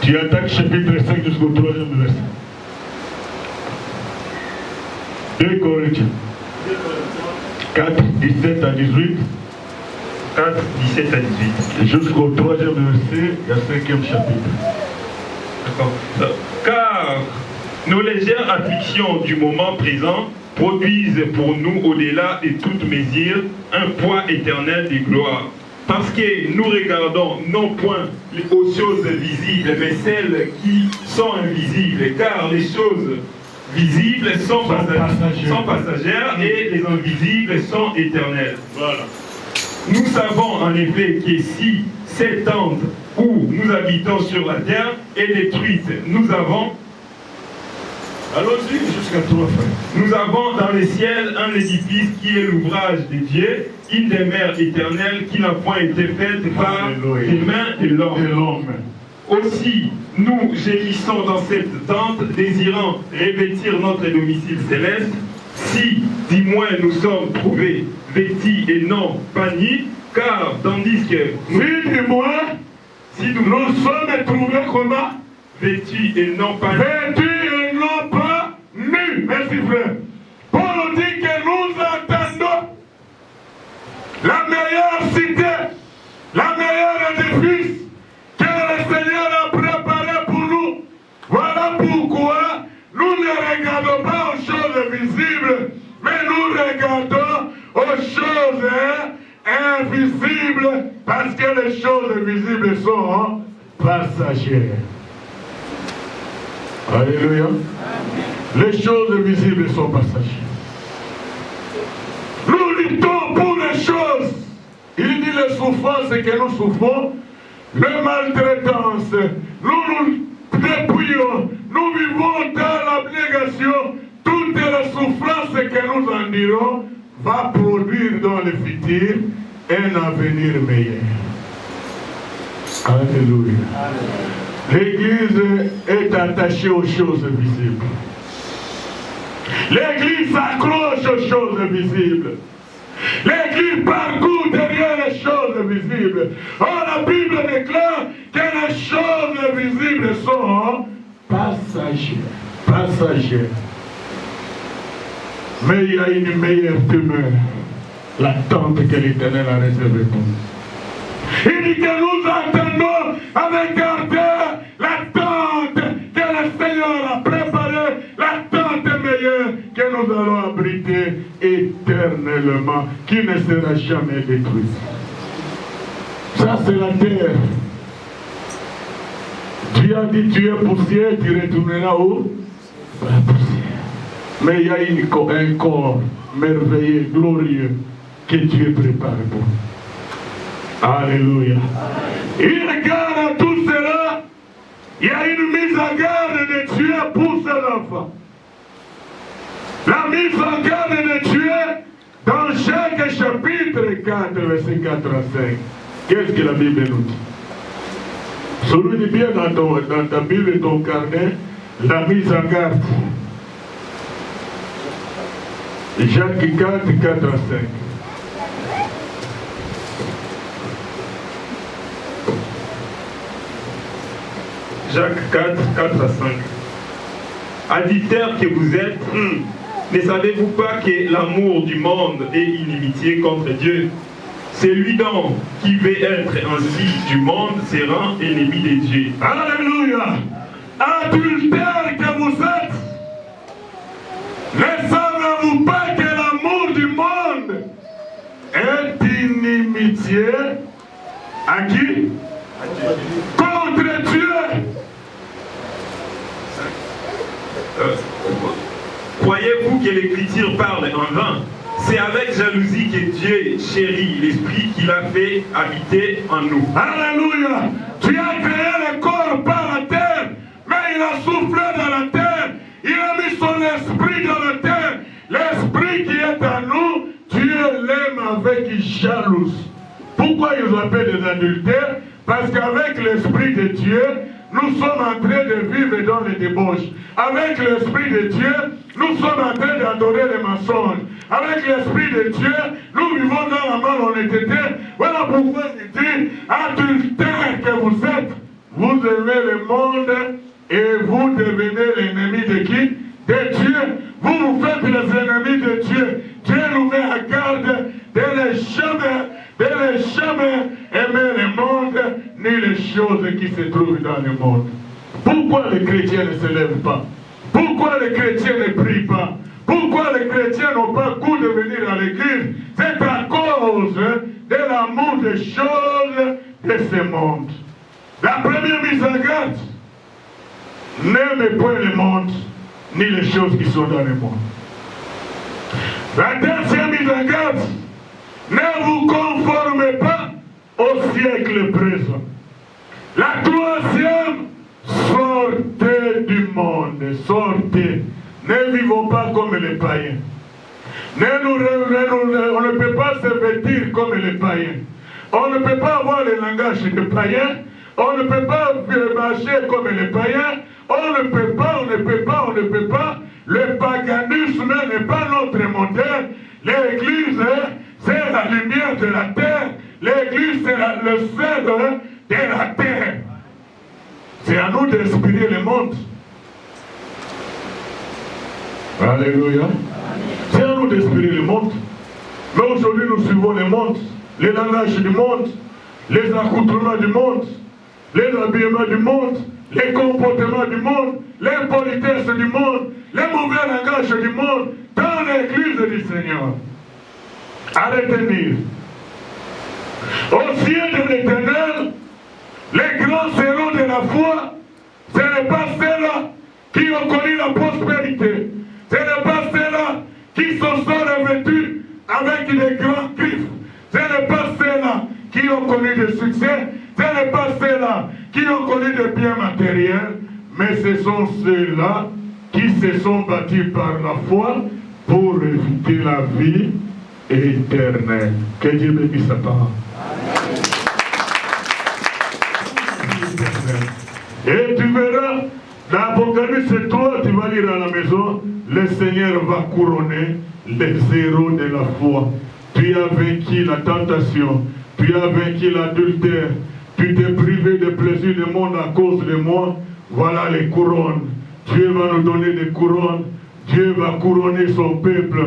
Tu attaques chapitre 5 jusqu'au 3e verset. 2 Corinthiens 4, 17 à 18. 4, 17 à 18. Jusqu'au 3e verset, il y a 5e chapitre. D'accord. Car nos légères afflictions du moment présent produisent pour nous, au-delà de toute mesure, un poids éternel de gloire. Parce que nous regardons non point aux choses visibles, mais celles qui sont invisibles. Car les choses visibles sont passagères et les invisibles sont éternelles. Voilà. Nous savons en effet que si cette tente où nous habitons sur la terre est détruite, nous avons Allons-y jusqu'à 3 frères. Nous avons dans les ciels un édifice qui est l'ouvrage de Dieu, une demeure éternelle qui n'a point été faite par les mains de l'homme. Aussi, nous gémissons dans cette tente, désirant revêtir notre domicile céleste, si, du moins, nous sommes trouvés vêtis et non bannis, car tandis que Si nous sommes trouvés comment? vêtus et non bannis, Vêtus et non pas nus. Merci frère. Paul dit que nous attendons la meilleure cité, la meilleure édifice que le Seigneur a préparé pour nous. Voilà pourquoi nous ne regardons pas aux choses visibles, mais nous regardons aux choses invisibles, parce que les choses visibles sont passagères. Alléluia. Les choses visibles sont passagères. Nous luttons pour les choses. Il dit les souffrances que nous souffrons, les maltraitances. Nous dépouillons, nous vivons dans l'abnégation. Toutes les souffrances que nous endurons va produire dans le futur un avenir meilleur. Alléluia. L'Église est attachée aux choses visibles. L'Église s'accroche aux choses visibles. L'Église parcourt derrière les choses visibles. Or, la Bible déclare que les choses visibles sont passagères. Passagères. Mais il y a une meilleure demeure. L'attente que l'Éternel a réservée pour nous. Il dit que nous attendons avec ardeur l'attente que le Seigneur a préparée, l'attente meilleure que nous allons abriter éternellement, qui ne sera jamais détruite. Ça c'est la terre. Dieu a dit tu es poussière, tu retourneras où? La poussière. Mais il y a un corps merveilleux, glorieux, que Dieu prépare pour nous. Alléluia. Il regarde tout cela. Il y a une mise en garde de Dieu pour ses enfants. La mise en garde de Dieu dans chaque chapitre 4, verset 4 à 5. Qu'est-ce que la Bible nous dit? Souligne bien dans ta Bible et ton carnet la mise en garde. Jacques 4, 4 à 5. Jacques 4, 4 à 5. Adultères que vous êtes, ne savez-vous pas que l'amour du monde est inimitié contre Dieu? Celui donc qui veut être ainsi du monde se rend ennemi de Dieu. Alléluia. Adultères que vous êtes, ne savez-vous pas que l'amour du monde est inimitié à qui? Contre Dieu. Croyez-vous que l'Écriture parle en vain? C'est avec jalousie que Dieu chérit l'Esprit qu'il a fait habiter en nous. Alléluia. Tu as créé le corps par la terre, mais il a soufflé dans la terre. Il a mis son esprit dans la terre. L'esprit qui est en nous, Dieu l'aime avec jalousie. Pourquoi ils appellent des adultères? Parce qu'avec l'esprit de Dieu, nous sommes en train de vivre dans les débauches. Avec l'Esprit de Dieu, nous sommes en train d'adorer les mensonges. Avec l'Esprit de Dieu, nous vivons dans la malhonnêteté. Voilà pourquoi il dit, adultères que vous êtes, vous aimez le monde et vous devenez l'ennemi de qui? De Dieu. Vous vous faites les ennemis de Dieu. Dieu nous met à garde de ne jamais aimer le monde ni les choses qui se trouvent dans le monde. Pourquoi les chrétiens ne se lèvent pas? Pourquoi les chrétiens ne prient pas? Pourquoi les chrétiens n'ont pas le goût de venir à l'église? C'est à cause de l'amour des choses de ce monde. La première mise en garde, n'aimez point le monde ni les choses qui sont dans le monde. La deuxième mise en garde, ne vous conformez pas au siècle présent. La troisième, sortez du monde. sortez. Ne vivons pas comme les païens. On ne peut pas se vêtir comme les païens. On ne peut pas avoir le langage des païens. On ne peut pas marcher comme les païens. On ne peut pas. Le paganisme n'est pas notre modèle. L'église, c'est la lumière de la terre. L'église, c'est le sel de la terre. C'est à nous d'inspirer le monde. Alléluia. C'est à nous d'inspirer le monde. Mais aujourd'hui, nous suivons le monde, les langages du monde, les accoutrements du monde, les habillements du monde, les comportements du monde, les politesses du monde, les mauvais langages du monde dans l'église du Seigneur. À retenir. Au ciel de l'Éternel, les grands héros de la foi, ce n'est pas ceux-là qui ont connu la prospérité. Ce n'est pas ceux-là qui se sont revêtus avec des grands griffes. Ce n'est pas ceux-là qui ont connu des succès. Ce n'est pas ceux-là qui ont connu des biens matériels. Mais ce sont ceux-là qui se sont battus par la foi pour éviter la vie éternelle. Que Dieu bénisse sa parole. Et tu verras, dans l'Apocalypse 3, tu vas lire à la maison, le Seigneur va couronner les héros de la foi. Tu as vaincu la tentation, tu as vaincu l'adultère, tu t'es privé des plaisirs du monde à cause de moi. Voilà les couronnes. Dieu va nous donner des couronnes. Dieu va couronner son peuple.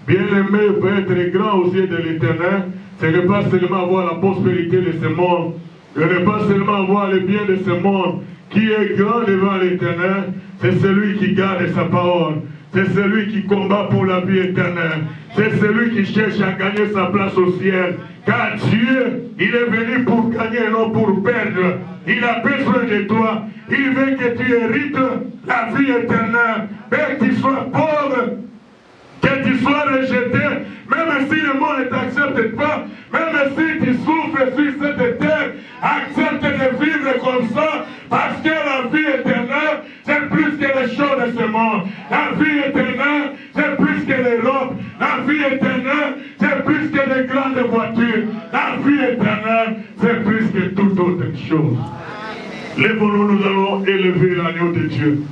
Bien-aimé peut être grand aux yeux de l'Éternel. Ce n'est pas seulement avoir la prospérité de ce monde. Ce n'est pas seulement avoir le bien de ce monde. Qui est grand devant l'Éternel, c'est celui qui garde sa parole. C'est celui qui combat pour la vie éternelle. C'est celui qui cherche à gagner sa place au ciel. Car Dieu, il est venu pour gagner, non pour perdre. Il a besoin de toi. Il veut que tu hérites la vie éternelle. Mais que tu sois pauvre, que tu sois rejeté, même si le monde ne t'accepte pas, même si tu souffres sur cette terre, accepte de vivre comme ça, parce que la vie éternelle, c'est plus que les choses de ce monde. La vie éternelle, c'est plus que l'Europe. La vie éternelle, c'est plus que les grandes voitures. La vie éternelle, c'est plus que toute autre chose. Lèvons-nous, nous allons élever l'agneau de Dieu.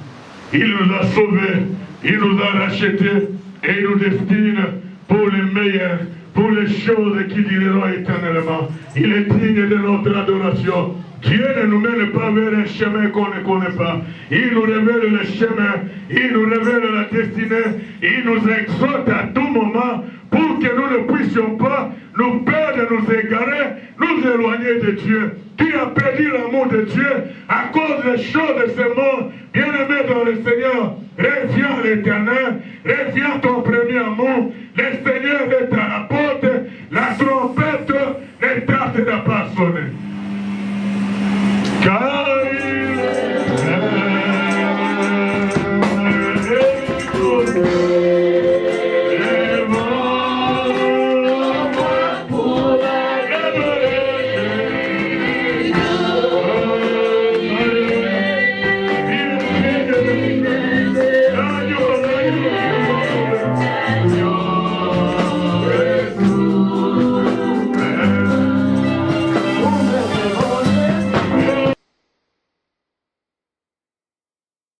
Il nous a sauvés, il nous a rachetés, et il nous destine pour les meilleurs, pour les choses qui dureront éternellement. Il est digne de notre adoration. Dieu ne nous mène pas vers un chemin qu'on ne connaît pas. Il nous révèle le chemin, il nous révèle la destinée, il nous exhorte à tout moment pour que nous ne puissions pas nous perdre, nous égarer, nous éloigner de Dieu. Tu as perdu l'amour de Dieu à cause des choses de ce monde. Bien-aimé dans le Seigneur, reviens à l'Éternel, reviens à ton premier amour,